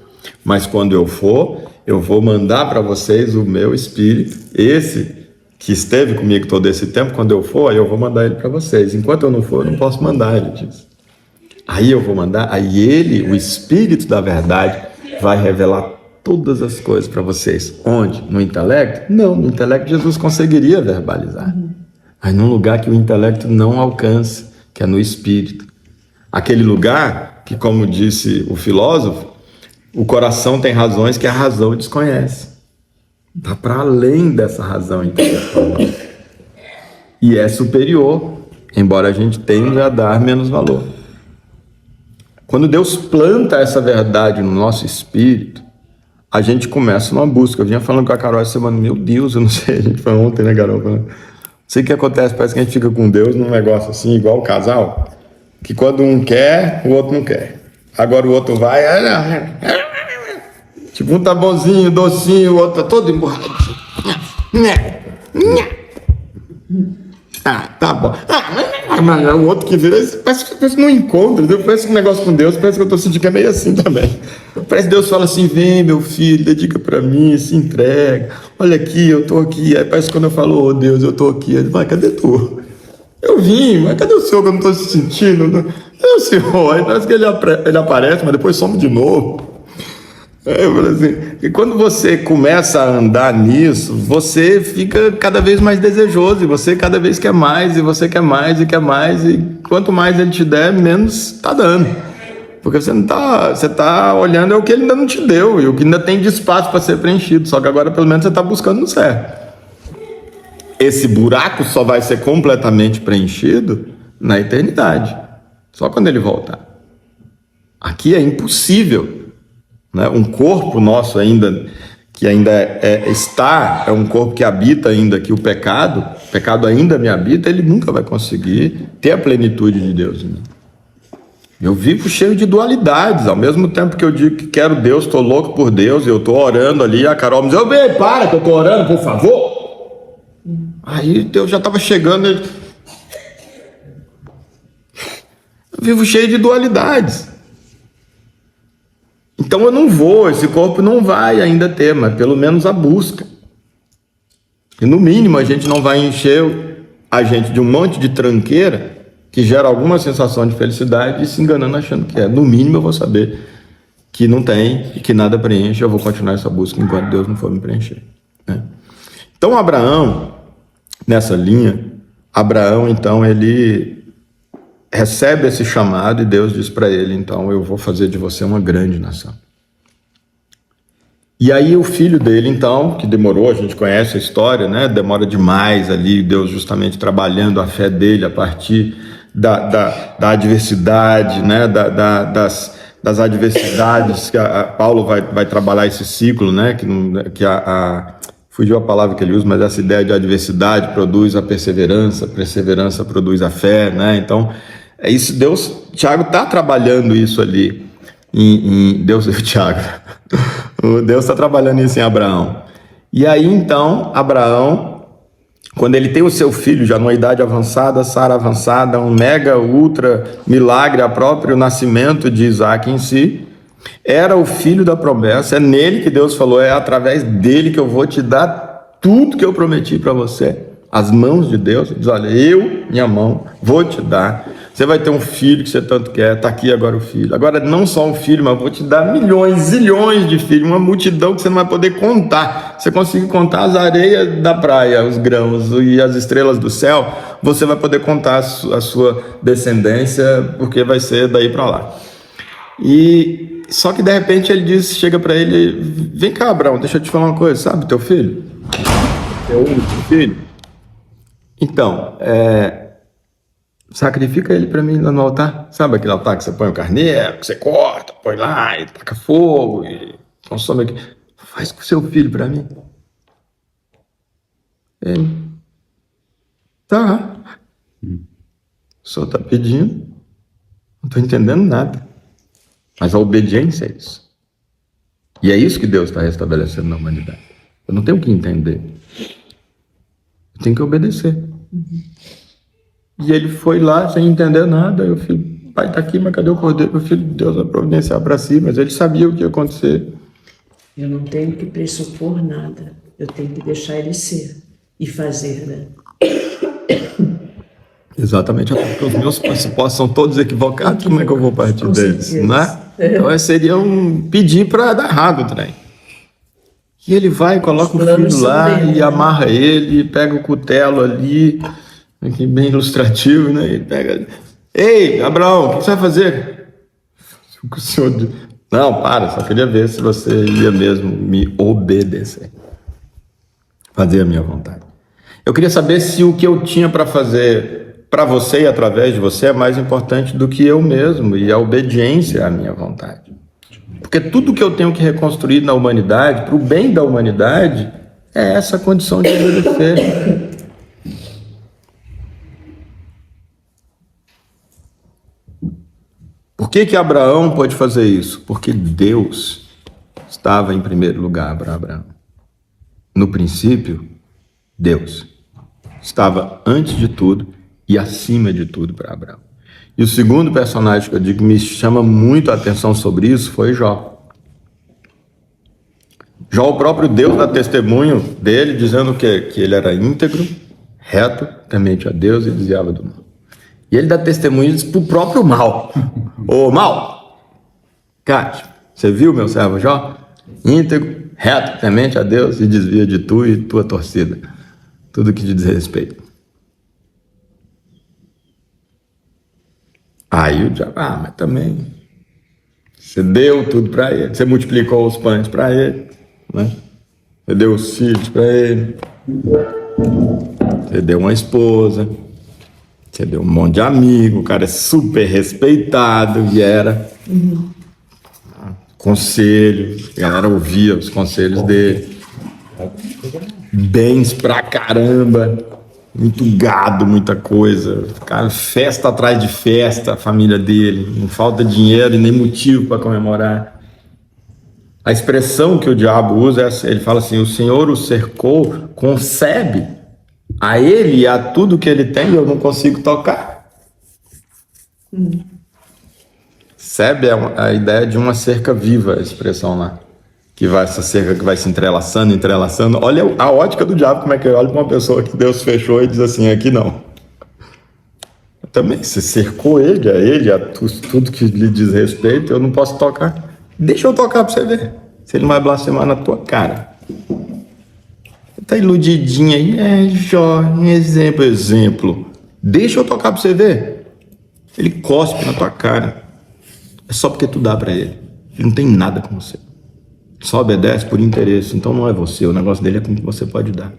A: Mas quando eu for, eu vou mandar para vocês o meu espírito, esse que esteve comigo todo esse tempo. Quando eu for, eu vou mandar ele para vocês. Enquanto eu não for, eu não posso mandar, ele diz. Aí eu vou mandar, aí ele, o Espírito da verdade, vai revelar todas as coisas para vocês. Onde? No intelecto? Não, no intelecto Jesus conseguiria verbalizar. Mas num lugar que o intelecto não alcança, que é no Espírito. Aquele lugar que, como disse o filósofo, o coração tem razões que a razão desconhece. Está para além dessa razão intelectual. E é superior, embora a gente tenda a dar menos valor. Quando Deus planta essa verdade no nosso espírito, a gente começa uma busca. Eu vinha falando com a Carol essa semana, meu Deus, eu não sei, a gente foi ontem, né, Carol? Não sei o que acontece, parece que a gente fica com Deus num negócio assim, igual o casal, que quando um quer, o outro não quer. Agora o outro vai... Tipo, um tá bonzinho, docinho, o outro tá todo emburrado. Ah, tá bom. Mas o outro que vira, parece que não encontra, Deus, parece que um negócio com Deus, parece que eu tô sentindo que é meio assim também. Parece que Deus fala assim, vem meu filho, dedica pra mim, se entrega. Olha aqui, eu tô aqui. Aí parece que quando eu falo, oh Deus, eu tô aqui. Ele vai, cadê tu? Eu vim, mas cadê o Senhor que eu não tô se sentindo? Cadê o Senhor? Aí parece que ele aparece, mas depois some de novo. Eu falei assim, e quando você começa a andar nisso, você fica cada vez mais desejoso, e você cada vez quer mais, e você quer mais, e quer mais, e quanto mais ele te der, menos está dando. Porque você está olhando é o que ele ainda não te deu, e o que ainda tem de espaço para ser preenchido, só que agora pelo menos você está buscando no certo. Esse buraco só vai ser completamente preenchido na eternidade, só quando ele voltar. Aqui é impossível. Um corpo nosso ainda, que ainda é um corpo que habita ainda aqui o pecado ainda me habita, ele nunca vai conseguir ter a plenitude de Deus. Eu vivo cheio de dualidades, ao mesmo tempo que eu digo que quero Deus, estou louco por Deus, eu estou orando ali, a Carol me diz, para que eu estou orando, por favor. Aí Deus já estava chegando, eu vivo cheio de dualidades. Então eu não vou, esse corpo não vai ainda ter, mas pelo menos a busca. E no mínimo a gente não vai encher a gente de um monte de tranqueira que gera alguma sensação de felicidade e se enganando achando que é. No mínimo eu vou saber que não tem e que nada preenche, eu vou continuar essa busca enquanto Deus não for me preencher. Né? Então Abraão, nessa linha, então ele recebe esse chamado e Deus diz para ele, então eu vou fazer de você uma grande nação. E aí o filho dele, então, que demorou, a gente conhece a história, né? Demora demais ali, Deus justamente trabalhando a fé dele a partir da adversidade, né? Das adversidades, que Paulo vai trabalhar esse ciclo, né? Fugiu a palavra que ele usa, mas essa ideia de adversidade produz a perseverança produz a fé, né? Então, é isso, Tiago está trabalhando isso ali, Deus está trabalhando isso em Abraão. E aí, então, Abraão, quando ele tem o seu filho, já numa idade avançada, Sara avançada, um mega, ultra milagre, a próprio nascimento de Isaac em si, era o filho da promessa, é nele que Deus falou, é através dele que eu vou te dar tudo que eu prometi para você. As mãos de Deus, diz, olha, minha mão, vou te dar. Você vai ter um filho que você tanto quer, está aqui agora o filho. Agora, não só um filho, mas vou te dar milhões, zilhões de filhos, uma multidão que você não vai poder contar. Você conseguir contar as areias da praia, os grãos e as estrelas do céu, você vai poder contar a sua descendência, porque vai ser daí para lá. E só que de repente ele diz, chega para ele: vem cá, Abraão, deixa eu te falar uma coisa, sabe teu filho? Teu único filho? Então, sacrifica ele para mim lá no altar. Sabe aquele altar que você põe o carneiro, que você corta, põe lá e taca fogo e consome aqui. Faz com o seu filho para mim. Ele: tá. O senhor está pedindo, não estou entendendo nada. Mas a obediência é isso. E é isso que Deus está restabelecendo na humanidade. Eu não tenho o que entender. Eu tenho que obedecer. E ele foi lá sem entender nada. Eu falei: pai, está aqui, mas cadê o cordeiro? Meu filho, Deus vai providenciar para si. Mas ele sabia o que ia acontecer.
C: Eu não tenho que pressupor nada. Eu tenho que deixar ele ser e fazer, né?
A: Exatamente. Porque os meus pressupostos são todos equivocados. Como é que eu vou partir
C: Com
A: deles?
C: certeza.
A: Né? Então seria pedir para dar errado o trem. E ele vai, coloca o filho lá e amarra ele, pega o cutelo ali, aqui bem ilustrativo, né? Ele pega: ei, Abraão, o que você vai fazer? O senhor diz: não, para, só queria ver se você ia mesmo me obedecer, fazer a minha vontade. Eu queria saber se o que eu tinha para fazer para você e através de você é mais importante do que eu mesmo e a obediência à minha vontade. Porque tudo que eu tenho que reconstruir na humanidade, para o bem da humanidade, é essa condição de obedecer. Por que Abraão pôde fazer isso? Porque Deus estava em primeiro lugar para Abraão. No princípio, Deus estava antes de tudo e acima de tudo para Abraão. E o segundo personagem que eu digo que me chama muito a atenção sobre isso foi Jó. Jó, o próprio Deus dá testemunho dele, dizendo que ele era íntegro, reto, temente a Deus e desviava do mal. E ele dá testemunho para o próprio mal. Ô, mal! Cátia, você viu meu servo Jó? Íntegro, reto, temente a Deus e desvia de tu e tua torcida. Tudo que te diz respeito. Aí o diabo: mas também você deu tudo para ele, você multiplicou os pães para ele, né? Você deu os filhos para ele, você deu uma esposa, você deu um monte de amigo, o cara é super respeitado e era conselho, a galera ouvia os conselhos dele, bens pra caramba, muito gado, muita coisa, cara, festa atrás de festa, a família dele, não falta dinheiro e nem motivo para comemorar. A expressão que o diabo usa é essa, ele fala assim: o Senhor o cercou, concebe a ele e a tudo que ele tem, eu não consigo tocar. Concebe a ideia de uma cerca viva, a expressão lá. Essa cerca que vai se entrelaçando. Olha a ótica do diabo, como é que ele olha para uma pessoa que Deus fechou e diz assim: aqui não. Também, você cercou ele, a tudo que lhe diz respeito, eu não posso tocar. Deixa eu tocar para você ver, se ele não vai blasfemar na tua cara. Tá iludidinho aí, Jó, exemplo. Deixa eu tocar para você ver. Ele cospe na tua cara. É só porque tu dá para ele. Ele não tem nada com você. Só obedece por interesse, então não é você, o negócio dele é com o que você pode dar.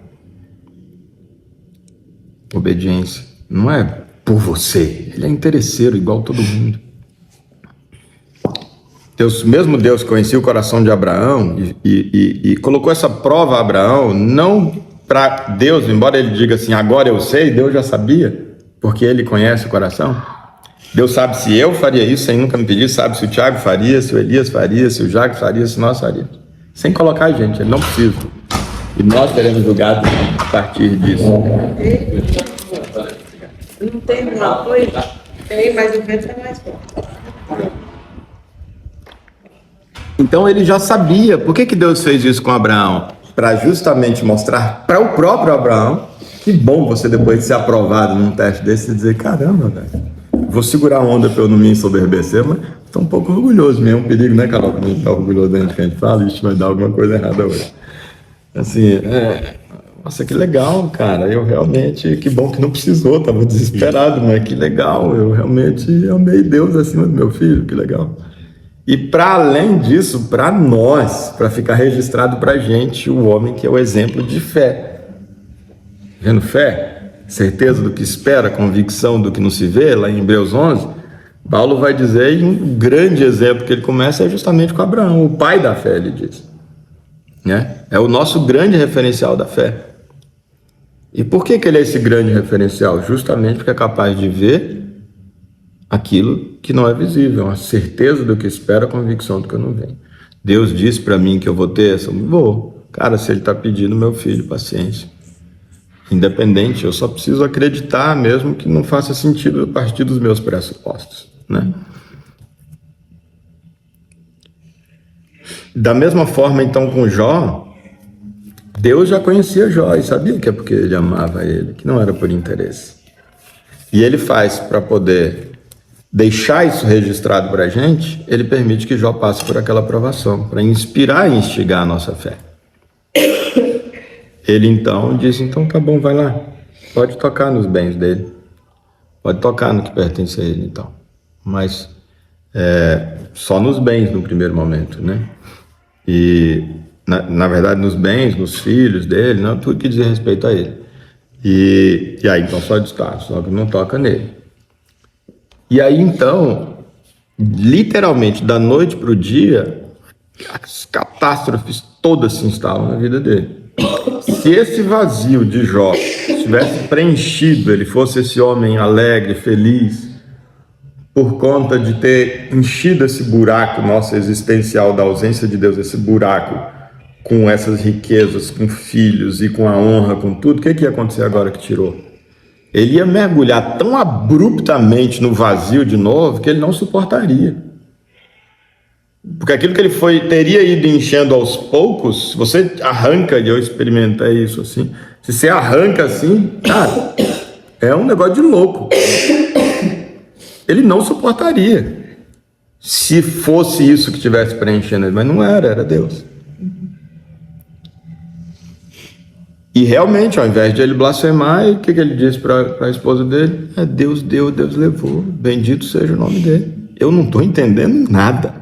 A: Obediência não é por você, ele é interesseiro igual todo mundo. Deus, mesmo Deus que conhecia o coração de Abraão e colocou essa prova a Abraão, não para Deus, embora ele diga assim: agora eu sei, Deus já sabia, porque ele conhece o coração. Deus sabe se eu faria isso sem nunca me pedir, sabe se o Tiago faria, se o Elias faria, se o Jaco faria, se nós faríamos. Sem colocar a gente, ele não precisa. E nós teremos julgado a partir disso.
C: Não tem um apoio? Tem, mas o vento é mais forte.
A: Então ele já sabia. Por que Deus fez isso com Abraão? Para justamente mostrar para o próprio Abraão que bom você, depois de ser aprovado num teste desse, dizer: caramba, velho, Vou segurar a onda para eu não me ensoberbecer, mas estou um pouco orgulhoso mesmo. É um perigo, né, Carol? Quando a gente está orgulhoso da gente que a gente fala, isso vai dar alguma coisa errada hoje. Assim, nossa, que legal, cara. Eu realmente, que bom que não precisou, estava desesperado, mas que legal. Eu realmente amei Deus acima do meu filho, que legal. E para além disso, para nós, para ficar registrado para a gente, o homem que é o exemplo de fé. Vendo fé? Certeza do que espera, convicção do que não se vê, lá em Hebreus 11, Paulo vai dizer, e um grande exemplo que ele começa é justamente com Abraão, o pai da fé, ele diz. Né? É o nosso grande referencial da fé. E por que ele é esse grande referencial? Justamente porque é capaz de ver aquilo que não é visível, a certeza do que espera, a convicção do que não vem. Deus disse para mim que eu vou ter essa, vou. Cara, se ele está pedindo, meu filho, paciência. Independente, eu só preciso acreditar mesmo que não faça sentido a partir dos meus pressupostos, né? Da mesma forma, então, com Jó, Deus já conhecia Jó e sabia que é porque ele amava ele, que não era por interesse. E ele faz para poder deixar isso registrado para a gente, ele permite que Jó passe por aquela provação, para inspirar e instigar a nossa fé. Ele então disse, então tá bom, vai lá, pode tocar nos bens dele, pode tocar no que pertence a ele então, mas só nos bens no primeiro momento, né? E na verdade nos bens, nos filhos dele, não, tudo que diz respeito a ele. E aí então só destaque, só que não toca nele. E aí então, literalmente da noite para o dia, as catástrofes todas se instalam na vida dele. Se esse vazio de Jó estivesse preenchido, ele fosse esse homem alegre, feliz, por conta de ter enchido esse buraco nosso existencial da ausência de Deus, esse buraco com essas riquezas, com filhos e com a honra, com tudo, o que ia acontecer agora que tirou? Ele ia mergulhar tão abruptamente no vazio de novo que ele não suportaria. Porque aquilo que ele teria ido enchendo aos poucos, se você arranca, e eu experimentei isso assim, se você arranca assim, cara, é um negócio de louco. Ele não suportaria se fosse isso que estivesse preenchendo ele, mas não era Deus. E realmente, ao invés de ele blasfemar, o que ele disse para a esposa dele? Deus deu, Deus levou, bendito seja o nome dele. Eu não estou entendendo nada.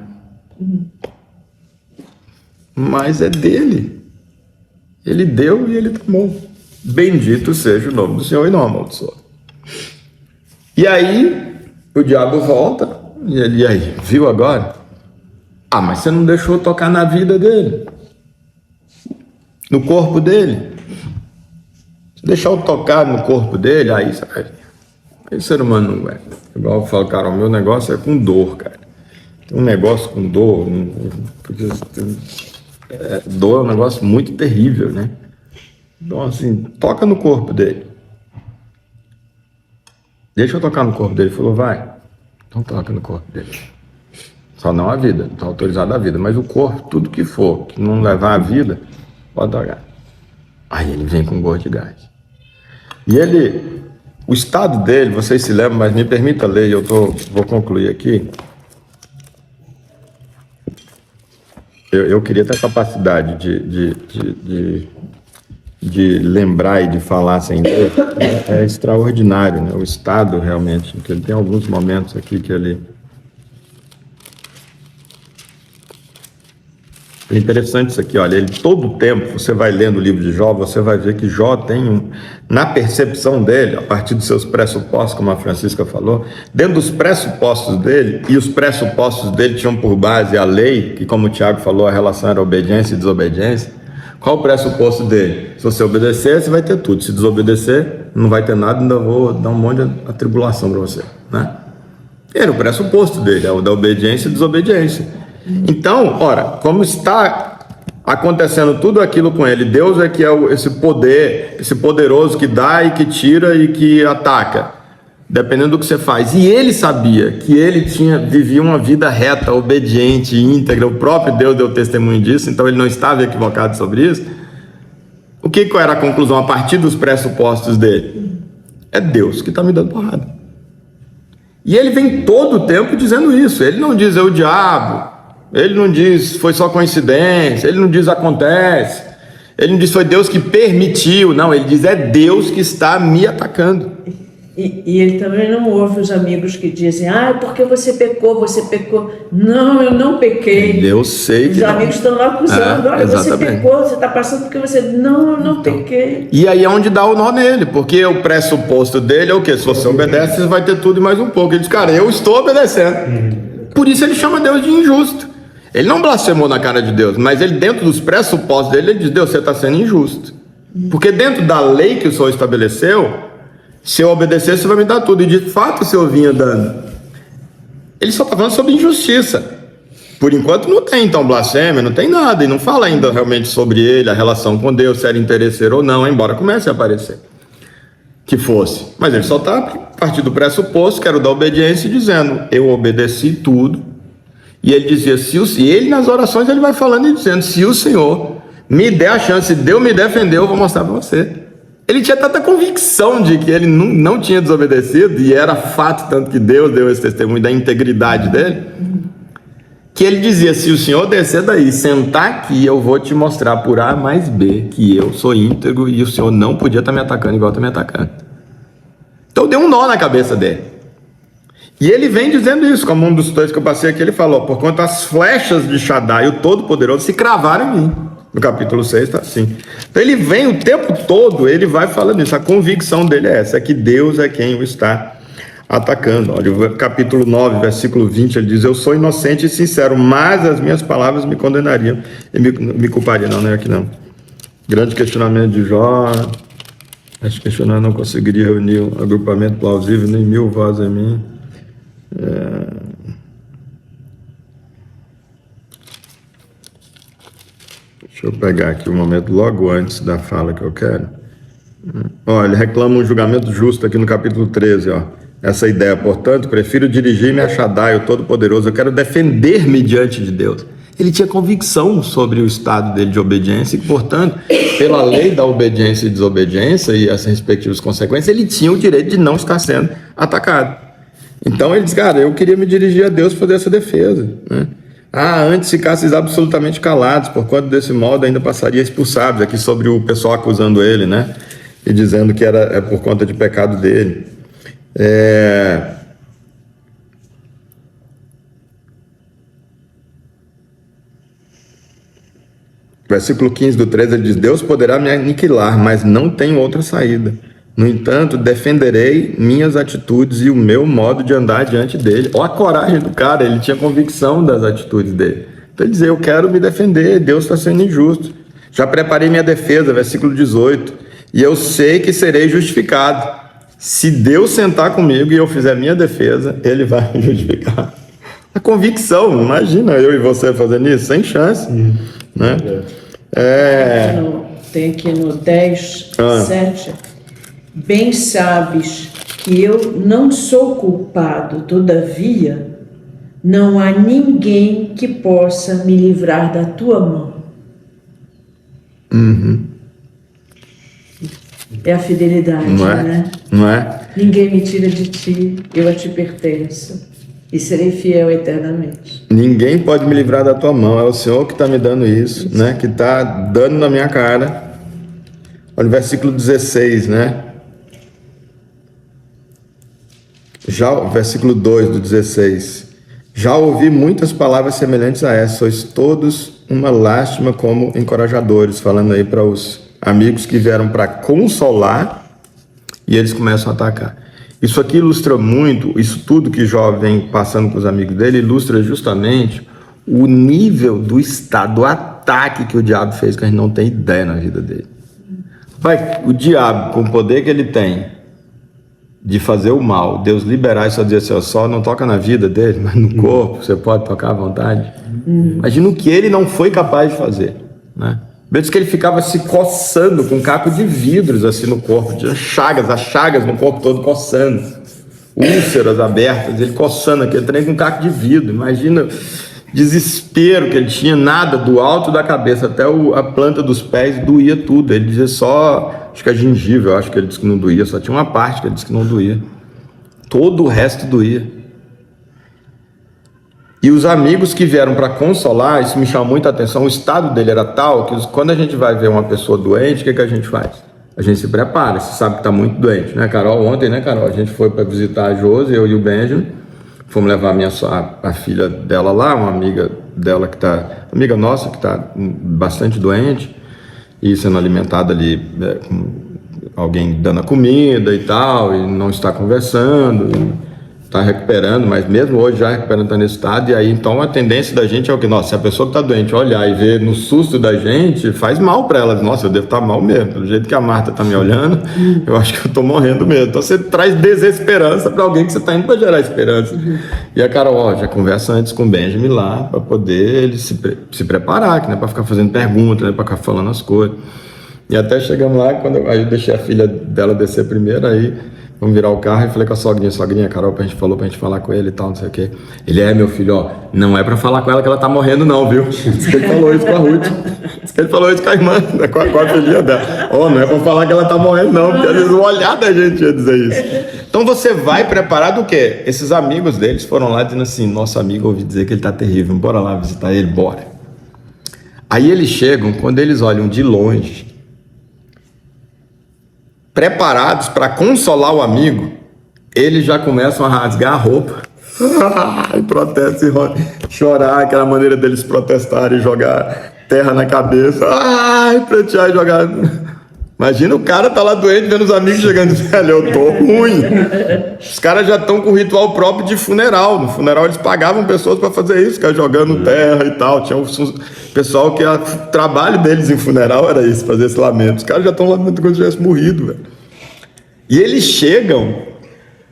A: Mas é dele. Ele deu e ele tomou. Bendito seja o nome do Senhor e não amaldiçoa. E aí o diabo volta e ele, e aí, viu agora? Mas você não deixou tocar na vida dele, no corpo dele. Se deixar eu tocar no corpo dele, aí o ser humano não é. Igual eu falo, cara, o meu negócio é com dor, cara. Um negócio com dor, dor é um negócio muito terrível, né? Então, assim, toca no corpo dele. Deixa eu tocar no corpo dele. Ele falou, vai. Então toca no corpo dele. Só não a vida, está autorizado a vida. Mas o corpo, tudo que for, que não levar a vida, pode tocar. Aí ele vem com gosto de gás. E o estado dele, vocês se lembram, mas me permita ler, vou concluir aqui. Eu queria ter a capacidade de lembrar e de falar sem Deus. É extraordinário, né? O estado realmente, porque ele tem alguns momentos aqui que ele... É interessante isso aqui, olha, ele todo o tempo, você vai lendo o livro de Jó, você vai ver que Jó tem na percepção dele, a partir dos seus pressupostos, como a Francisca falou, dentro dos pressupostos dele, e os pressupostos dele tinham por base a lei, que como o Tiago falou, a relação era obediência e desobediência. Qual o pressuposto dele? Se você obedecer, você vai ter tudo, se desobedecer, não vai ter nada, ainda vou dar um monte de atribulação para você, né? Era o pressuposto dele, é o da obediência e desobediência. Então, ora, como está acontecendo tudo aquilo com ele, Deus é que é esse poder, esse poderoso que dá e que tira e que ataca, dependendo do que você faz. E ele sabia que ele vivia uma vida reta, obediente, íntegra, o próprio Deus deu testemunho disso, então ele não estava equivocado sobre isso. Qual era a conclusão a partir dos pressupostos dele? É Deus que está me dando porrada. E ele vem todo o tempo dizendo isso. Ele não diz é o diabo, ele não diz foi só coincidência, ele não diz acontece, ele não diz foi Deus que permitiu, não, ele diz é Deus que está me atacando.
C: E ele também não ouve os amigos que dizem, porque você pecou. Não, eu não pequei.
A: Eu sei que
C: os amigos estão lá acusando, olha, você pecou, você está passando porque você... Não, eu não pequei.
A: E aí é onde dá o nó nele, porque o pressuposto dele é o quê? Se você obedece, você vai ter tudo e mais um pouco. Ele diz, cara, eu estou obedecendo. Por isso ele chama Deus de injusto. Ele não blasfemou na cara de Deus, mas ele, dentro dos pressupostos dele, ele diz, Deus, você está sendo injusto. Porque dentro da lei que o Senhor estabeleceu, se eu obedecer, você vai me dar tudo. E de fato o Senhor vinha dando. Ele só está falando sobre injustiça. Por enquanto não tem então blasfêmia, não tem nada. E não fala ainda realmente sobre ele, a relação com Deus, se era interesseiro ou não, embora comece a aparecer que fosse. Mas ele só está a partir do pressuposto, que era o da obediência, dizendo, eu obedeci tudo. E ele dizia, e ele nas orações ele vai falando e dizendo, se o Senhor me der a chance de eu me defender, eu vou mostrar para você. Ele tinha tanta convicção de que ele não tinha desobedecido, e era fato, tanto que Deus deu esse testemunho da integridade dele, que ele dizia, se o Senhor descer daí, sentar aqui, eu vou te mostrar por A mais B, que eu sou íntegro e o Senhor não podia estar me atacando igual está me atacando. Então deu um nó na cabeça dele. E ele vem dizendo isso, como um dos textos que eu passei aqui, ele falou, porquanto as flechas de Shaddai, o Todo-Poderoso, se cravaram em mim. No capítulo 6 está assim. Então ele vem o tempo todo, ele vai falando isso. A convicção dele é essa, é que Deus é quem o está atacando. Olha, o capítulo 9, versículo 20, ele diz, eu sou inocente e sincero, mas as minhas palavras me condenariam e me culpariam. Não é aqui não. Grande questionamento de Jó. Esse questionamento não conseguiria reunir um agrupamento plausível, nem 1000 vozes em mim. Deixa eu pegar aqui um momento logo antes da fala que eu quero. Olha, ele reclama um julgamento justo aqui no capítulo 13, ó. Essa ideia, portanto, prefiro dirigir-me a Shaddai, o Todo-Poderoso, eu quero defender-me diante de Deus. Ele tinha convicção sobre o estado dele de obediência e, portanto, pela lei da obediência e desobediência e as respectivas consequências, ele tinha o direito de não estar sendo atacado. Então ele diz, cara, eu queria me dirigir a Deus para fazer essa defesa, né? Antes ficasseis absolutamente calados, porquanto desse modo ainda passaria expulsados, aqui sobre o pessoal acusando ele, né? E dizendo que era por conta de pecado dele. Versículo 15 do 13, ele diz, Deus poderá me aniquilar, mas não tem outra saída. No entanto, defenderei minhas atitudes e o meu modo de andar diante dele. Olha a coragem do cara, ele tinha convicção das atitudes dele. Então ele dizia, eu quero me defender, Deus está sendo injusto. Já preparei minha defesa, versículo 18, e eu sei que serei justificado. Se Deus sentar comigo e eu fizer minha defesa, ele vai me justificar. A convicção, imagina eu e você fazendo isso, sem chance. Né?
C: Tem aqui no 10, 7... Bem sabes que eu não sou culpado, todavia, não há ninguém que possa me livrar da tua mão. É a fidelidade, né?
A: Não é?
C: Ninguém me tira de ti, eu a ti pertenço e serei fiel eternamente.
A: Ninguém pode me livrar da tua mão, é o Senhor que está me dando isso, né? Que está dando na minha cara. Olha o versículo 16, né? Já o versículo 2 do 16, já ouvi muitas palavras semelhantes a essa, sois todos uma lástima como encorajadores, falando aí para os amigos que vieram para consolar e eles começam a atacar. Isso aqui ilustra muito, isso tudo que Jó vem passando com os amigos dele, ilustra justamente o nível do estado, do ataque que o diabo fez, que a gente não tem ideia na vida dele. O diabo, com o poder que ele tem de fazer o mal, Deus liberar e só dizer assim, ó, só não toca na vida dele, mas no corpo você pode tocar à vontade. Imagina o que ele não foi capaz de fazer, né? Diz que ele ficava se coçando com um caco de vidros assim no corpo, tinha chagas, as chagas no corpo todo coçando, úlceras abertas, ele coçando aquele trem com um caco de vidro. Imagina desespero que ele tinha, nada do alto da cabeça até a planta dos pés doía tudo. Ele dizia só, acho que a gengiva, eu acho que ele disse que não doía, só tinha uma parte que ele disse que não doía, todo o resto doía. E os amigos que vieram para consolar, isso me chamou muita atenção, o estado dele era tal que quando a gente vai ver uma pessoa doente, o que a gente faz? A gente se prepara, você sabe que está muito doente, né, Carol? Ontem, né, Carol? A gente foi para visitar a Josi, eu e o Benjamin, fomos levar a filha dela lá, uma amiga dela amiga nossa, que está bastante doente, e sendo alimentada ali, com alguém dando a comida e tal, e não está conversando, está recuperando, mas mesmo hoje já recuperando, está nesse estado. E aí então a tendência da gente é o que, nossa, se a pessoa que está doente olhar e ver no susto da gente, faz mal para ela. Nossa, eu devo estar mal mesmo, pelo jeito que a Marta está me olhando, eu acho que eu estou morrendo mesmo. Então você traz desesperança para alguém que você está indo para gerar esperança. E a Carol, já conversa antes com o Benjamin lá, para poder ele se preparar, que não é para ficar fazendo perguntas, não é para ficar falando as coisas. E até chegamos lá, aí eu deixei a filha dela descer primeiro, aí vamos virar o carro e falei com a sogrinha, Carol, pra gente falar com ele e tal, não sei o quê. Ele meu filho, ó, não é pra falar com ela que ela tá morrendo não, viu? Diz que ele falou isso com a Ruth. Diz que ele falou isso com a irmã, com a filhinha dela. Ó, não é pra falar que ela tá morrendo não, porque às vezes o olhar da gente ia dizer isso. Então você vai preparado o quê? Esses amigos deles foram lá dizendo assim, nosso amigo ouvi dizer que ele tá terrível, bora lá visitar ele, bora. Aí eles chegam, quando eles olham de longe, preparados para consolar o amigo, eles já começam a rasgar a roupa e protestam e chorar, aquela maneira deles protestarem, jogar terra na cabeça, pleitear e jogar. Imagina o cara tá lá doente vendo os amigos chegando e dizendo, velho, eu tô ruim. Os caras já estão com o ritual próprio de funeral. No funeral eles pagavam pessoas para fazer isso, ficar jogando terra e tal. Tinha um pessoal que o trabalho deles em funeral era isso, fazer esse lamento. Os caras já estão lamentando como se tivessem morrido, velho. E eles chegam,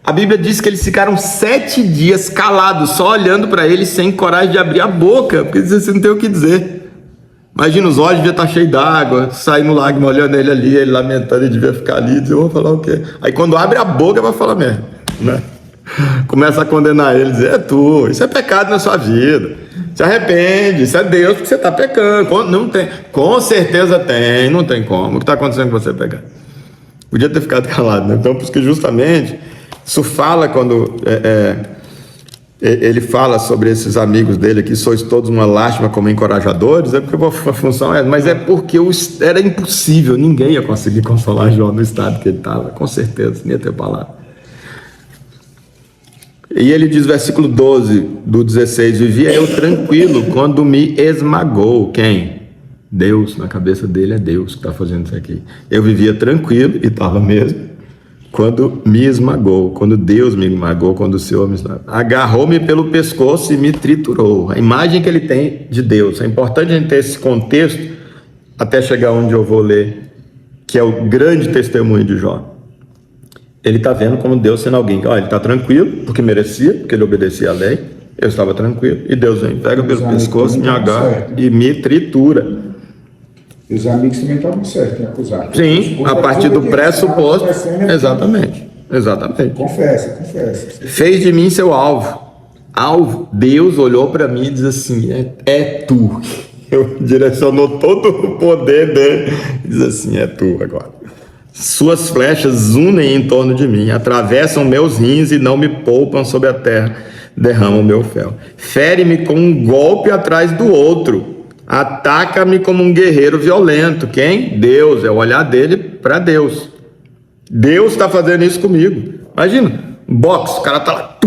A: a Bíblia diz que eles ficaram 7 dias calados, só olhando para ele, sem coragem de abrir a boca, porque você não tem o que dizer. Imagina, os olhos deviam estar cheios d'água, saindo lágrima, olhando ele ali, ele lamentando, ele devia ficar ali, dizer, eu vou falar o quê? Aí quando abre a boca, vai falar mesmo, né? Começa a condenar ele, dizer, tu, isso é pecado na sua vida, se arrepende, isso é Deus porque você está pecando. Não tem, com certeza tem, não tem como, o que está acontecendo com você pecar? Podia ter ficado calado, né? Então, por isso que justamente, isso fala quando... ele fala sobre esses amigos dele aqui, sois todos uma lástima como encorajadores, é porque a função mas é porque era impossível, ninguém ia conseguir consolar Jó no estado que ele estava, com certeza, nem ia ter palavra. E ele diz, versículo 12 do 16, vivia eu tranquilo quando me esmagou. Quem? Deus, na cabeça dele é Deus que está fazendo isso aqui. Eu vivia tranquilo, e estava mesmo, quando me esmagou, quando Deus me esmagou, quando o Senhor me esmagou. Agarrou-me pelo pescoço e me triturou. A imagem que ele tem de Deus. É importante a gente ter esse contexto até chegar onde eu vou ler, que é o grande testemunho de Jó. Ele está vendo como Deus sendo alguém, ele está tranquilo, porque merecia, porque ele obedecia à lei, eu estava tranquilo, e Deus vem, pega pelo pescoço, me agarra e me tritura.
B: E os amigos também estavam certos em acusar.
A: Sim, a partir do pressuposto, exatamente.
B: Confessa.
A: Fez de mim seu alvo. Deus olhou para mim e diz assim, é tu. Eu direcionou todo o poder dele, diz assim, é tu agora. Suas flechas unem em torno de mim, atravessam meus rins e não me poupam sobre a terra, derramam meu fel. Fere-me com um golpe atrás do outro, ataca-me como um guerreiro violento. Quem? Deus, é o olhar dele para Deus. Deus está fazendo isso comigo. Imagina, boxe, o cara tá lá,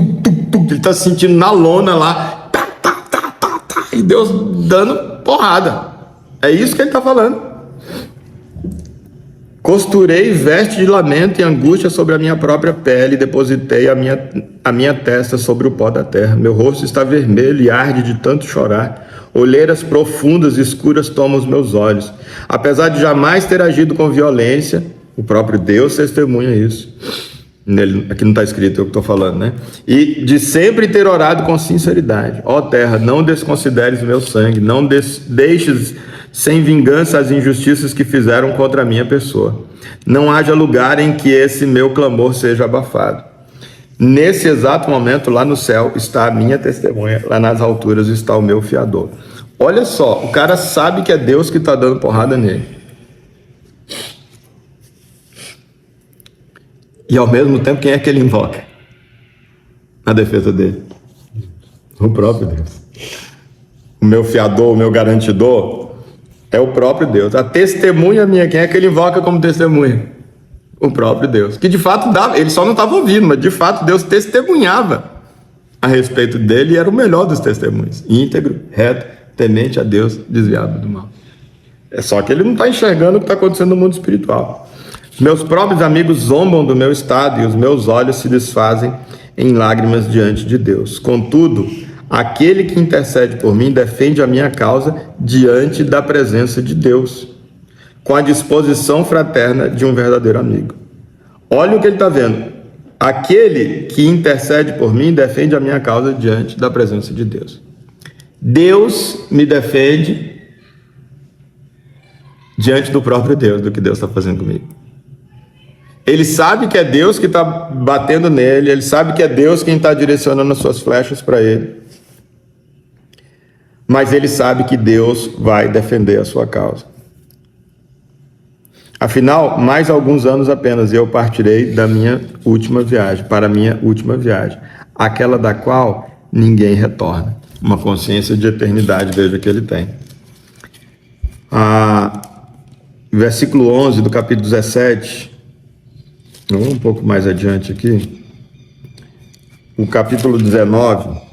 A: ele tá se sentindo na lona lá, e Deus dando porrada. É isso que ele está falando. Costurei veste de lamento e angústia sobre a minha própria pele, e depositei a minha testa sobre o pó da terra. Meu rosto está vermelho e arde de tanto chorar. Olheiras profundas e escuras tomam os meus olhos. Apesar de jamais ter agido com violência, o próprio Deus testemunha isso. Aqui não está escrito, eu que estou falando, né? E de sempre ter orado com sinceridade. Ó terra, não desconsideres o meu sangue, não deixes sem vingança as injustiças que fizeram contra a minha pessoa. Não haja lugar em que esse meu clamor seja abafado. Nesse exato momento, lá no céu, está a minha testemunha, lá nas alturas está o meu fiador. Olha só, o cara sabe que é Deus que está dando porrada nele. E ao mesmo tempo, quem é que ele invoca na defesa dele? O próprio Deus. O meu fiador, o meu garantidor é o próprio Deus. A testemunha minha, quem é que ele invoca como testemunha? O próprio Deus. Que de fato dava, ele só não estava ouvindo, mas de fato Deus testemunhava a respeito dele e era o melhor dos testemunhos. Íntegro, reto, temente a Deus, desviado do mal. É só que ele não está enxergando o que está acontecendo no mundo espiritual. Meus próprios amigos zombam do meu estado e os meus olhos se desfazem em lágrimas diante de Deus. Contudo, aquele que intercede por mim defende a minha causa diante da presença de Deus, com a disposição fraterna de um verdadeiro amigo. Olha o que ele está vendo. Aquele que intercede por mim defende a minha causa diante da presença de Deus. Deus me defende diante do próprio Deus, do que Deus está fazendo comigo. Ele sabe que é Deus que está batendo nele, ele sabe que é Deus quem está direcionando as suas flechas para ele, mas ele sabe que Deus vai defender a sua causa. Afinal, mais alguns anos apenas e eu partirei da minha última viagem, para a minha última viagem, aquela da qual ninguém retorna. Uma consciência de eternidade, veja que ele tem. Versículo 11 do capítulo 17, vamos um pouco mais adiante aqui, o capítulo 19,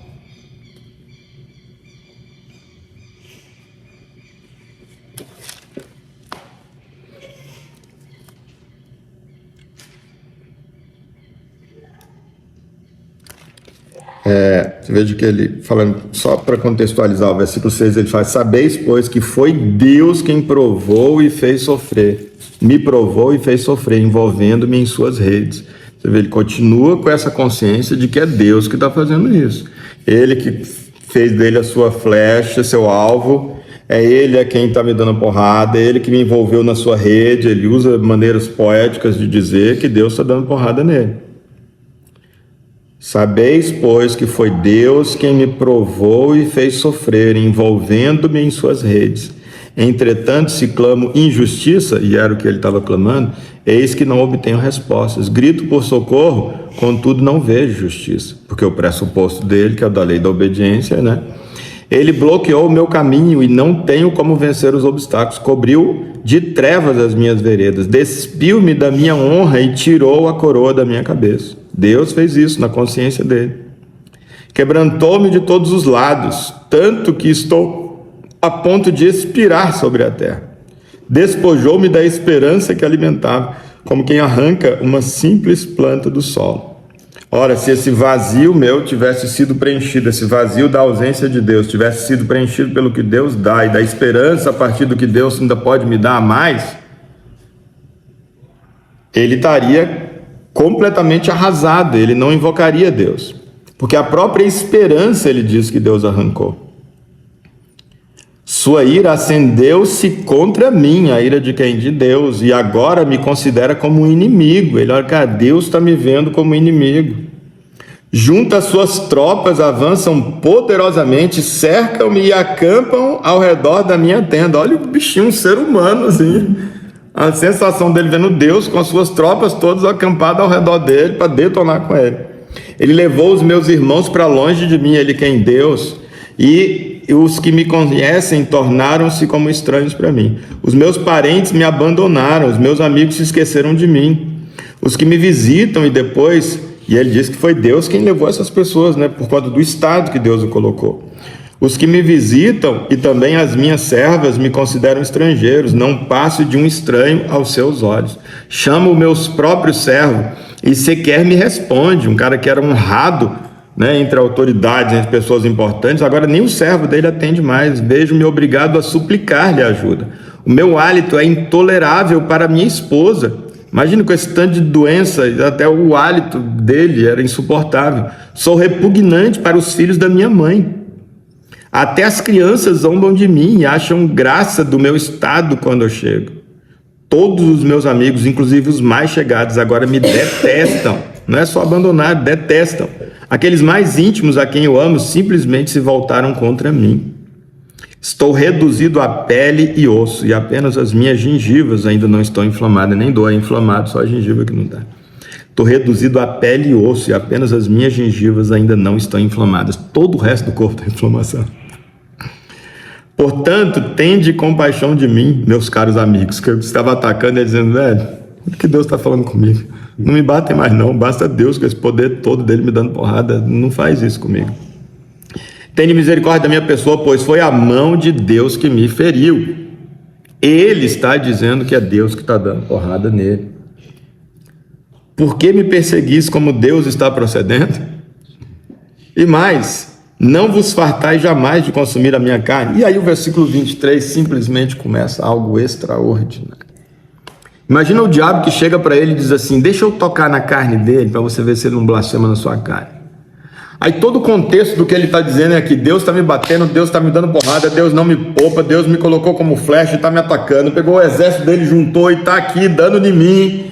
A: você veja que ele, falando, só para contextualizar o versículo 6, ele fala: sabeis, pois, que foi Deus quem provou e fez sofrer, me provou e fez sofrer, envolvendo-me em suas redes. Você vê, ele continua com essa consciência de que é Deus que está fazendo isso. Ele que fez dele a sua flecha, seu alvo, é ele quem está me dando porrada, é ele que me envolveu na sua rede. Ele usa maneiras poéticas de dizer que Deus está dando porrada nele. Sabeis, pois, que foi Deus quem me provou e fez sofrer, envolvendo-me em suas redes. Entretanto, se clamo injustiça, e era o que ele estava clamando, eis que não obtenho respostas. Grito por socorro, contudo não vejo justiça, porque o pressuposto dele, que é o da lei da obediência, né? Ele bloqueou o meu caminho e não tenho como vencer os obstáculos. Cobriu de trevas as minhas veredas, despiu-me da minha honra e tirou a coroa da minha cabeça. Deus fez isso na consciência dele. Quebrantou-me de todos os lados, tanto que estou a ponto de expirar sobre a terra. Despojou-me da esperança que alimentava, como quem arranca uma simples planta do solo. Ora, se esse vazio meu tivesse sido preenchido, esse vazio da ausência de Deus tivesse sido preenchido pelo que Deus dá e da esperança a partir do que Deus ainda pode me dar a mais, ele estaria completamente arrasado, ele não invocaria Deus, porque a própria esperança ele diz que Deus arrancou. Sua ira acendeu-se contra mim, a ira de quem? De Deus, e agora me considera como um inimigo. Ele olha, cara, Deus está me vendo como inimigo. Junta as suas tropas, avançam poderosamente, cercam-me e acampam ao redor da minha tenda. Olha o bichinho, um ser humano, assim. A sensação dele vendo Deus com as suas tropas todas acampadas ao redor dele para detonar com ele. Ele levou os meus irmãos para longe de mim, ele que é em Deus, e os que me conhecem tornaram-se como estranhos para mim. Os meus parentes me abandonaram, os meus amigos se esqueceram de mim. Os que me visitam e depois... E ele diz que foi Deus quem levou essas pessoas, né? Por conta do estado que Deus o colocou. Os que me visitam e também as minhas servas me consideram estrangeiros. Não passo de um estranho aos seus olhos. Chamo os meus próprios servos e sequer me responde. Um cara que era honrado, né, entre autoridades, entre pessoas importantes, agora nem o servo dele atende mais. Vejo-me obrigado a suplicar-lhe ajuda. O meu hálito é intolerável para minha esposa. Imagina, com esse tanto de doença, até o hálito dele era insuportável. Sou repugnante para os filhos da minha mãe. Até as crianças zombam de mim e acham graça do meu estado quando eu chego. Todos os meus amigos, inclusive os mais chegados, agora me detestam. Não é só abandonar, detestam. Aqueles mais íntimos a quem eu amo simplesmente se voltaram contra mim. Estou reduzido a pele e osso, e apenas as minhas gengivas ainda não estão inflamadas, nem dor, é inflamado, só a gengiva que não está. Estou reduzido a pele e osso, e apenas as minhas gengivas ainda não estão inflamadas. Todo o resto do corpo tem inflamação. Portanto, tende compaixão de mim, meus caros amigos, que eu estava atacando e dizendo, velho, o que Deus está falando comigo? Não me batem mais não, basta Deus com esse poder todo dele me dando porrada, não faz isso comigo. Tende misericórdia da minha pessoa, pois foi a mão de Deus que me feriu. Ele está dizendo que é Deus que está dando porrada nele. Por que me perseguis como Deus está procedendo? E mais, não vos fartais jamais de consumir a minha carne. E aí o versículo 23 simplesmente começa algo extraordinário. Imagina o diabo que chega para ele e diz assim, deixa eu tocar na carne dele para você ver se ele não blasfema na sua carne. Aí todo o contexto do que ele está dizendo é que Deus está me batendo, Deus está me dando porrada, Deus não me poupa, Deus me colocou como flecha e está me atacando, pegou o exército dele, juntou e está aqui dando de mim,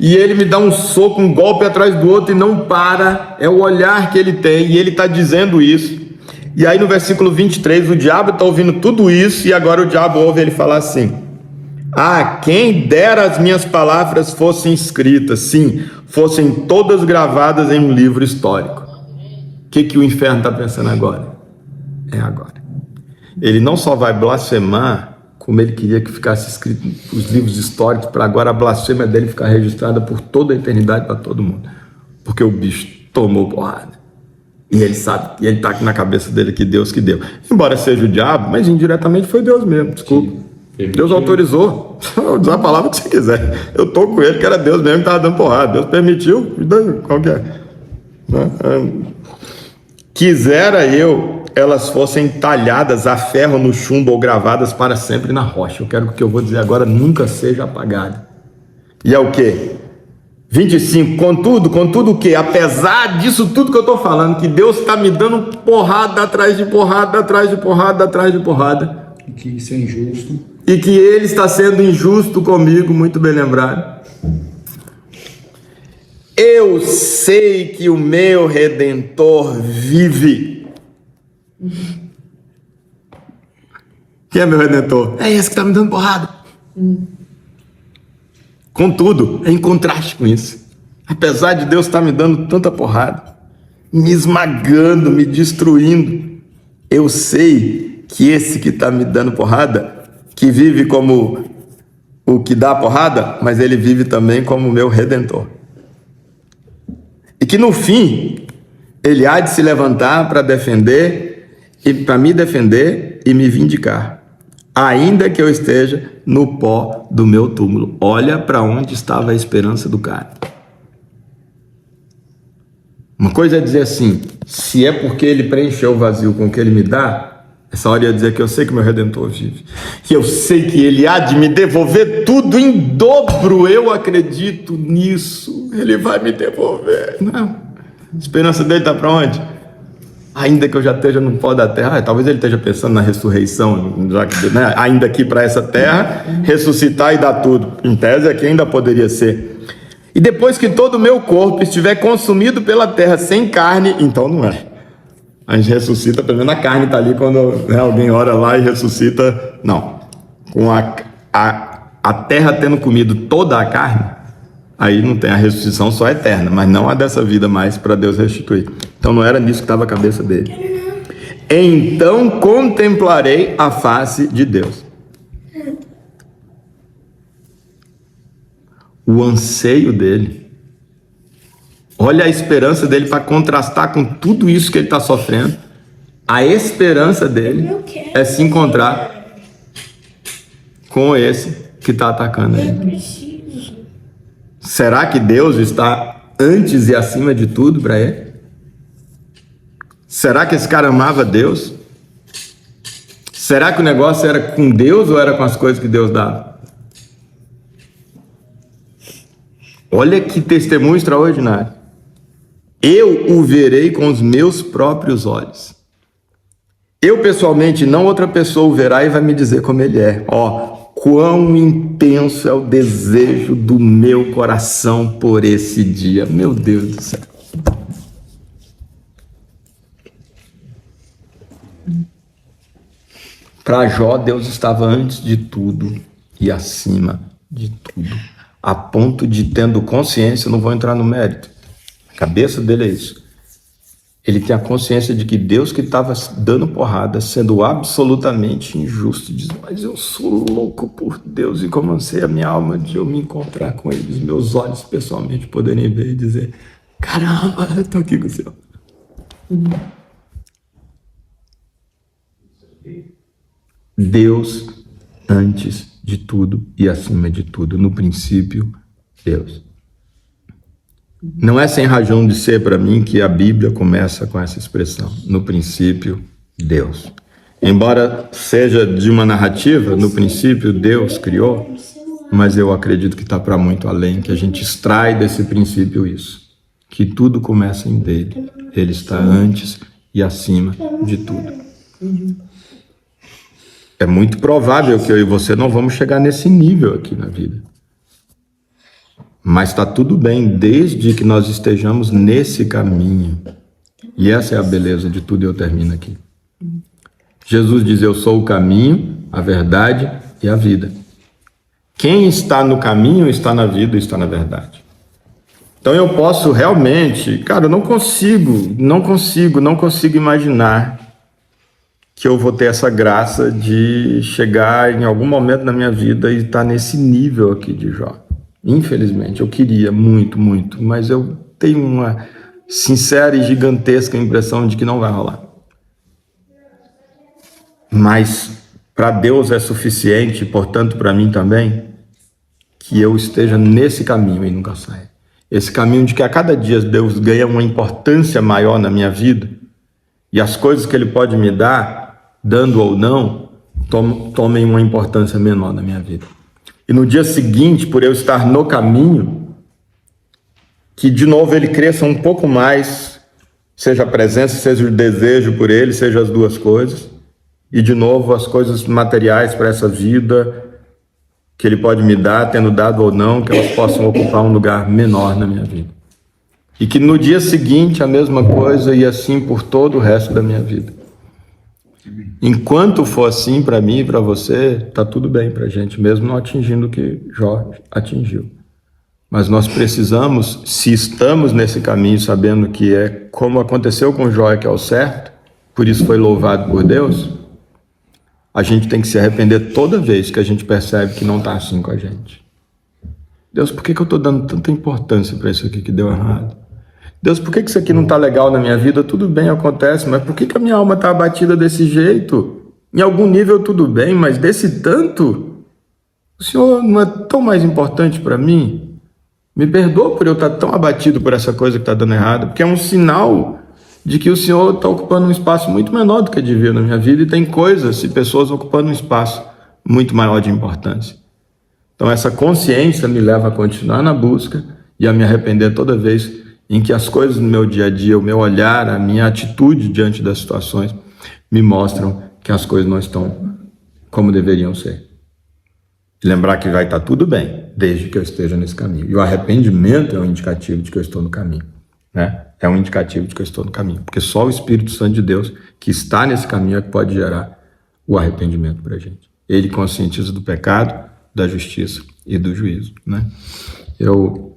A: e ele me dá um soco, um golpe atrás do outro e não para, é o olhar que ele tem, e ele está dizendo isso. E aí no versículo 23, o diabo está ouvindo tudo isso, e agora o diabo ouve ele falar assim, quem dera as minhas palavras fossem escritas, sim, fossem todas gravadas em um livro histórico. O que o inferno está pensando agora? É agora. Ele não só vai blasfemar, como ele queria que ficasse escrito os livros históricos, para agora a blasfêmia dele ficar registrada por toda a eternidade para todo mundo. Porque o bicho tomou porrada. E ele sabe, e ele está aqui na cabeça dele que Deus que deu. Embora seja o diabo, mas indiretamente foi Deus mesmo, desculpa. Deus autorizou, diz a palavra que você quiser. Eu estou com ele, que era Deus mesmo que estava dando porrada. Deus permitiu, qual que é? Quisera eu elas fossem talhadas a ferro no chumbo ou gravadas para sempre na rocha. Eu quero que o que eu vou dizer agora nunca seja apagado. E é o quê? 25, contudo o quê? Apesar disso tudo que eu estou falando, que Deus está me dando porrada atrás de porrada, atrás de porrada, atrás de porrada.
B: E que isso é injusto.
A: E que Ele está sendo injusto comigo, muito bem lembrado. Eu sei que o meu Redentor vive. Quem é meu Redentor? É esse que está me dando porrada. Contudo, é em contraste com isso. Apesar de Deus estar me dando tanta porrada, me esmagando, me destruindo, eu sei que esse que está me dando porrada, que vive como o que dá porrada, mas ele vive também como o meu Redentor. E que no fim, ele há de se levantar para defender, e para me defender e me vindicar, ainda que eu esteja no pó do meu túmulo. Olha para onde estava a esperança do cara. Uma coisa é dizer assim, se é porque ele preencheu o vazio com o que ele me dá, essa hora ia dizer que eu sei que meu Redentor vive, que eu sei que ele há de me devolver tudo em dobro, eu acredito nisso, ele vai me devolver. Não, a esperança dele está para onde? Ainda que eu já esteja no pó da terra, talvez ele esteja pensando na ressurreição, já que, né, ainda aqui para essa terra, ressuscitar e dar tudo. Em tese aqui ainda poderia ser. E depois que todo o meu corpo estiver consumido pela terra sem carne, então não é. A gente ressuscita, pelo menos a carne está ali quando, né, alguém ora lá e ressuscita. Não. Com a terra tendo comido toda a carne, aí não tem a ressuscição só eterna, mas não a dessa vida mais para Deus restituir. Então não era nisso que estava a cabeça dele. Então contemplarei a face de Deus. O anseio dele. Olha a esperança dele para contrastar com tudo isso que ele está sofrendo. A esperança dele é se encontrar com esse que está atacando ele. Será que Deus está antes e acima de tudo para ele? Será que esse cara amava Deus? Será que o negócio era com Deus ou era com as coisas que Deus dava? Olha que testemunho extraordinário. Eu o verei com os meus próprios olhos. Eu pessoalmente, não outra pessoa o verá e vai me dizer como ele é. Quão intenso é o desejo do meu coração por esse dia. Meu Deus do céu. Para Jó, Deus estava antes de tudo e acima de tudo. a ponto de, tendo consciência, não vou entrar no mérito. A cabeça dele é isso. Ele tem a consciência de que Deus que estava dando porrada, sendo absolutamente injusto, diz, mas eu sou louco por Deus e como ansei a minha alma de eu me encontrar com ele, os meus olhos pessoalmente poderem ver e dizer, caramba, eu tô aqui com o Senhor. Deus antes de tudo e acima de tudo. No princípio, Deus. Não é sem razão de ser para mim que a Bíblia começa com essa expressão. No princípio, Deus. Embora seja de uma narrativa, no princípio Deus criou, mas eu acredito que está para muito além, que a gente extrai desse princípio isso. Que tudo começa em dele. Ele está antes e acima de tudo. É muito provável que eu e você não vamos chegar nesse nível aqui na vida. Mas está tudo bem, desde que nós estejamos nesse caminho. E essa é a beleza de tudo, e eu termino aqui. Jesus diz, eu sou o caminho, a verdade e a vida. Quem está no caminho está na vida e está na verdade. Então eu posso realmente, cara, eu não consigo imaginar que eu vou ter essa graça de chegar em algum momento na minha vida e estar nesse nível aqui de Jó. Infelizmente, eu queria muito, mas eu tenho uma sincera e gigantesca impressão de que não vai rolar. Mas para Deus é suficiente, portanto para mim também, que eu esteja nesse caminho e nunca saia. Esse caminho de que a cada dia Deus ganha uma importância maior na minha vida e as coisas que Ele pode me dar, dando ou não, tomem uma importância menor na minha vida. E no dia seguinte, por eu estar no caminho, que de novo Ele cresça um pouco mais, seja a presença, seja o desejo por Ele, seja as duas coisas, e de novo as coisas materiais para essa vida que Ele pode me dar, tendo dado ou não, que elas possam ocupar um lugar menor na minha vida. E que no dia seguinte a mesma coisa e assim por todo o resto da minha vida. Enquanto for assim para mim e para você, tá tudo bem para a gente, mesmo não atingindo o que Jó atingiu. Mas nós precisamos, se estamos nesse caminho, sabendo que é como aconteceu com Jó, que é o certo, por isso foi louvado por Deus, a gente tem que se arrepender toda vez que a gente percebe que não está assim com a gente. Deus, por que eu estou dando tanta importância para isso aqui que deu errado? Deus, por que isso aqui não está legal na minha vida? Tudo bem, acontece, mas por que a minha alma está abatida desse jeito? Em algum nível tudo bem, mas desse tanto? O Senhor não é tão mais importante para mim? Me perdoa por eu estar tão abatido por essa coisa que está dando errado, porque é um sinal de que o Senhor está ocupando um espaço muito menor do que devia na minha vida e tem coisas e pessoas ocupando um espaço muito maior de importância. Então essa consciência me leva a continuar na busca e a me arrepender toda vez em que as coisas no meu dia a dia, o meu olhar, a minha atitude diante das situações me mostram que as coisas não estão como deveriam ser. E lembrar que vai estar tudo bem, desde que eu esteja nesse caminho. E o arrependimento é um indicativo de que eu estou no caminho, né? É um indicativo de que eu estou no caminho, porque só o Espírito Santo de Deus que está nesse caminho é que pode gerar o arrependimento para a gente. Ele conscientiza do pecado, da justiça e do juízo, né? Eu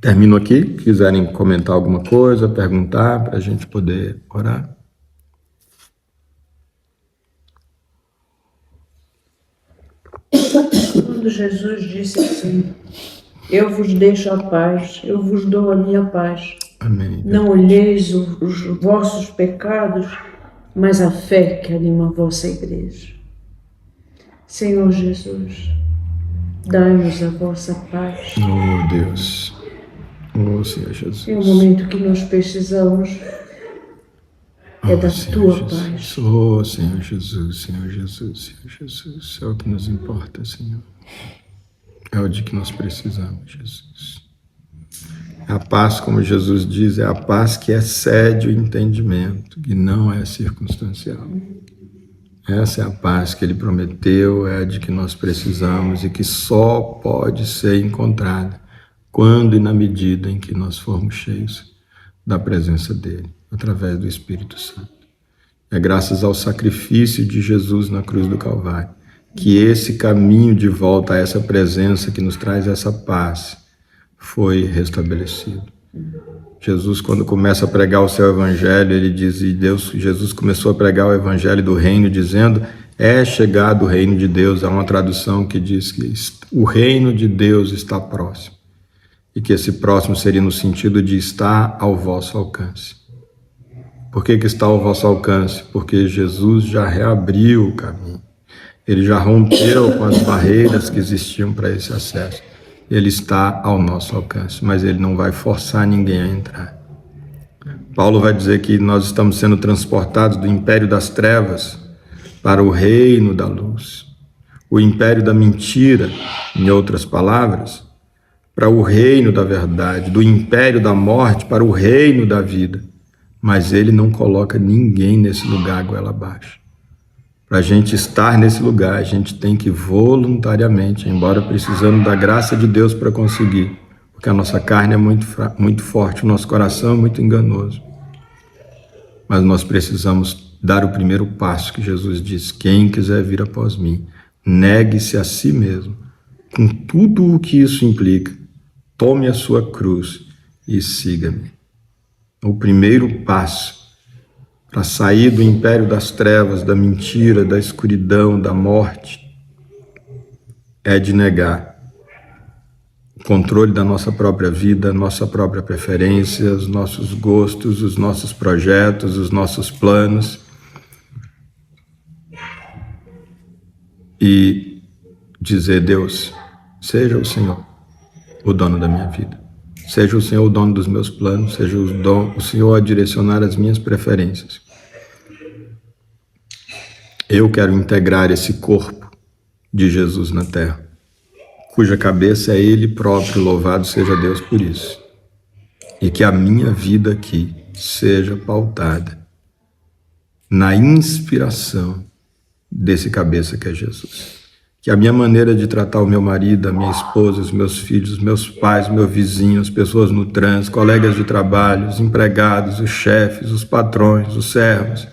A: termino aqui. Quiserem comentar alguma coisa, perguntar, para a gente poder orar.
C: Quando Jesus disse assim, eu vos deixo a paz, eu vos dou a minha paz.
A: Amém.
C: Não olheis os vossos pecados, mas a fé que anima a vossa igreja. Senhor Jesus, dai-nos a vossa paz.
A: Oh, Deus. Oh, Senhor Jesus.
C: É o momento que nós precisamos da
A: Senhor
C: tua
A: Jesus.
C: paz.
A: Oh, Senhor Jesus, Senhor Jesus, Senhor Jesus. É o que nos importa, Senhor. É o de que nós precisamos, Jesus. A paz, como Jesus diz, é a paz que excede o entendimento, que não é circunstancial. Essa é a paz que Ele prometeu, é a de que nós precisamos e que só pode ser encontrada quando e na medida em que nós formos cheios da presença dEle, através do Espírito Santo. É graças ao sacrifício de Jesus na cruz do Calvário que esse caminho de volta a essa presença que nos traz essa paz foi restabelecido. Jesus, quando começa a pregar o seu evangelho, ele diz, Jesus começou a pregar o evangelho do reino, dizendo, é chegado o reino de Deus. Há uma tradução que diz que o reino de Deus está próximo. E que esse próximo seria no sentido de estar ao vosso alcance. Por que está ao vosso alcance? Porque Jesus já reabriu o caminho. Ele já rompeu com as barreiras que existiam para esse acesso. Ele está ao nosso alcance, mas ele não vai forçar ninguém a entrar. Paulo vai dizer que nós estamos sendo transportados do império das trevas para o reino da luz. O império da mentira, em outras palavras, para o reino da verdade, do império da morte para o reino da vida. Mas ele não coloca ninguém nesse lugar goela abaixo. Para a gente estar nesse lugar, a gente tem que voluntariamente, embora precisando da graça de Deus para conseguir, porque a nossa carne é muito forte, o nosso coração é muito enganoso. Mas nós precisamos dar o primeiro passo que Jesus disse, quem quiser vir após mim, negue-se a si mesmo, com tudo o que isso implica, tome a sua cruz e siga-me. O primeiro passo para sair do império das trevas, da mentira, da escuridão, da morte, é de negar o controle da nossa própria vida, nossa própria preferência, os nossos gostos, os nossos projetos, os nossos planos, e dizer, Deus, seja o Senhor o dono da minha vida. Seja o Senhor o dono dos meus planos, seja o Senhor a direcionar as minhas preferências. Eu quero integrar esse corpo de Jesus na terra, cuja cabeça é Ele próprio, louvado seja Deus por isso. E que a minha vida aqui seja pautada na inspiração desse cabeça que é Jesus. Que a minha maneira de tratar o meu marido, a minha esposa, os meus filhos, os meus pais, meu vizinho, as pessoas no trânsito, colegas de trabalho, os empregados, os chefes, os patrões, os servos,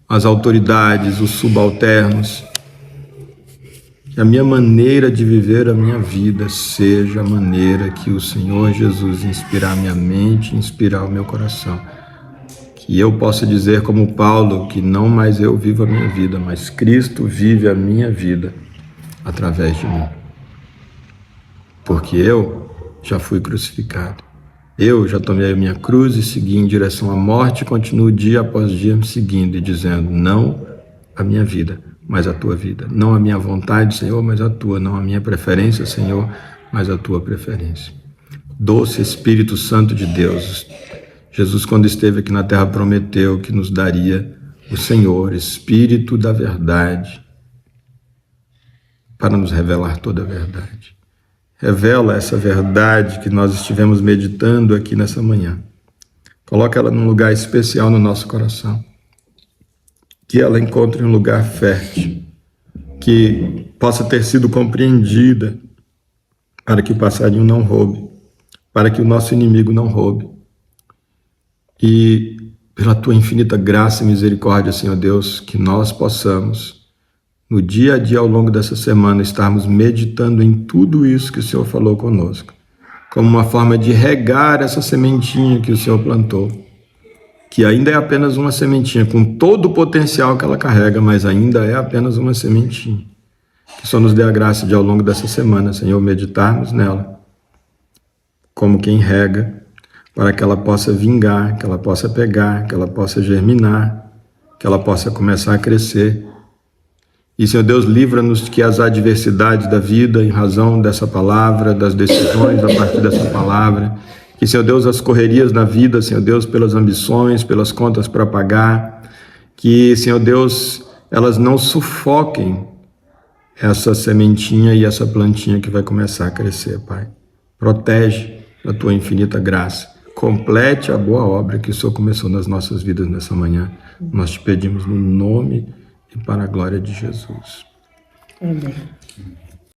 A: as autoridades, os subalternos, que a minha maneira de viver a minha vida seja a maneira que o Senhor Jesus inspirar a minha mente, inspirar o meu coração. Que eu possa dizer como Paulo, que não mais eu vivo a minha vida, mas Cristo vive a minha vida através de mim. Porque eu já fui crucificado. Eu já tomei a minha cruz e segui em direção à morte e continuo dia após dia me seguindo e dizendo, não a minha vida, mas a tua vida. Não a minha vontade, Senhor, mas a tua. Não a minha preferência, Senhor, mas a tua preferência. Doce Espírito Santo de Deus, Jesus, quando esteve aqui na terra, prometeu que nos daria o Senhor, Espírito da verdade, para nos revelar toda a verdade. Revela essa verdade que nós estivemos meditando aqui nessa manhã. Coloca ela num lugar especial no nosso coração. Que ela encontre um lugar fértil, que possa ter sido compreendida, para que o passarinho não roube, para que o nosso inimigo não roube. E pela tua infinita graça e misericórdia, Senhor Deus, que nós possamos, no dia a dia ao longo dessa semana, estarmos meditando em tudo isso que o Senhor falou conosco, como uma forma de regar essa sementinha que o Senhor plantou, que ainda é apenas uma sementinha, com todo o potencial que ela carrega, mas ainda é apenas uma sementinha. Que só nos dê a graça de, ao longo dessa semana, Senhor, meditarmos nela, como quem rega, para que ela possa vingar, que ela possa pegar, que ela possa germinar, que ela possa começar a crescer. E, Senhor Deus, livra-nos que as adversidades da vida, em razão dessa palavra, das decisões a partir dessa palavra, que, Senhor Deus, as correrias na vida, Senhor Deus, pelas ambições, pelas contas para pagar, que, Senhor Deus, elas não sufoquem essa sementinha e essa plantinha que vai começar a crescer, Pai. Protege a tua infinita graça. Complete a boa obra que o Senhor começou nas nossas vidas nessa manhã. Nós te pedimos no nome e para a glória de Jesus.
C: Amém.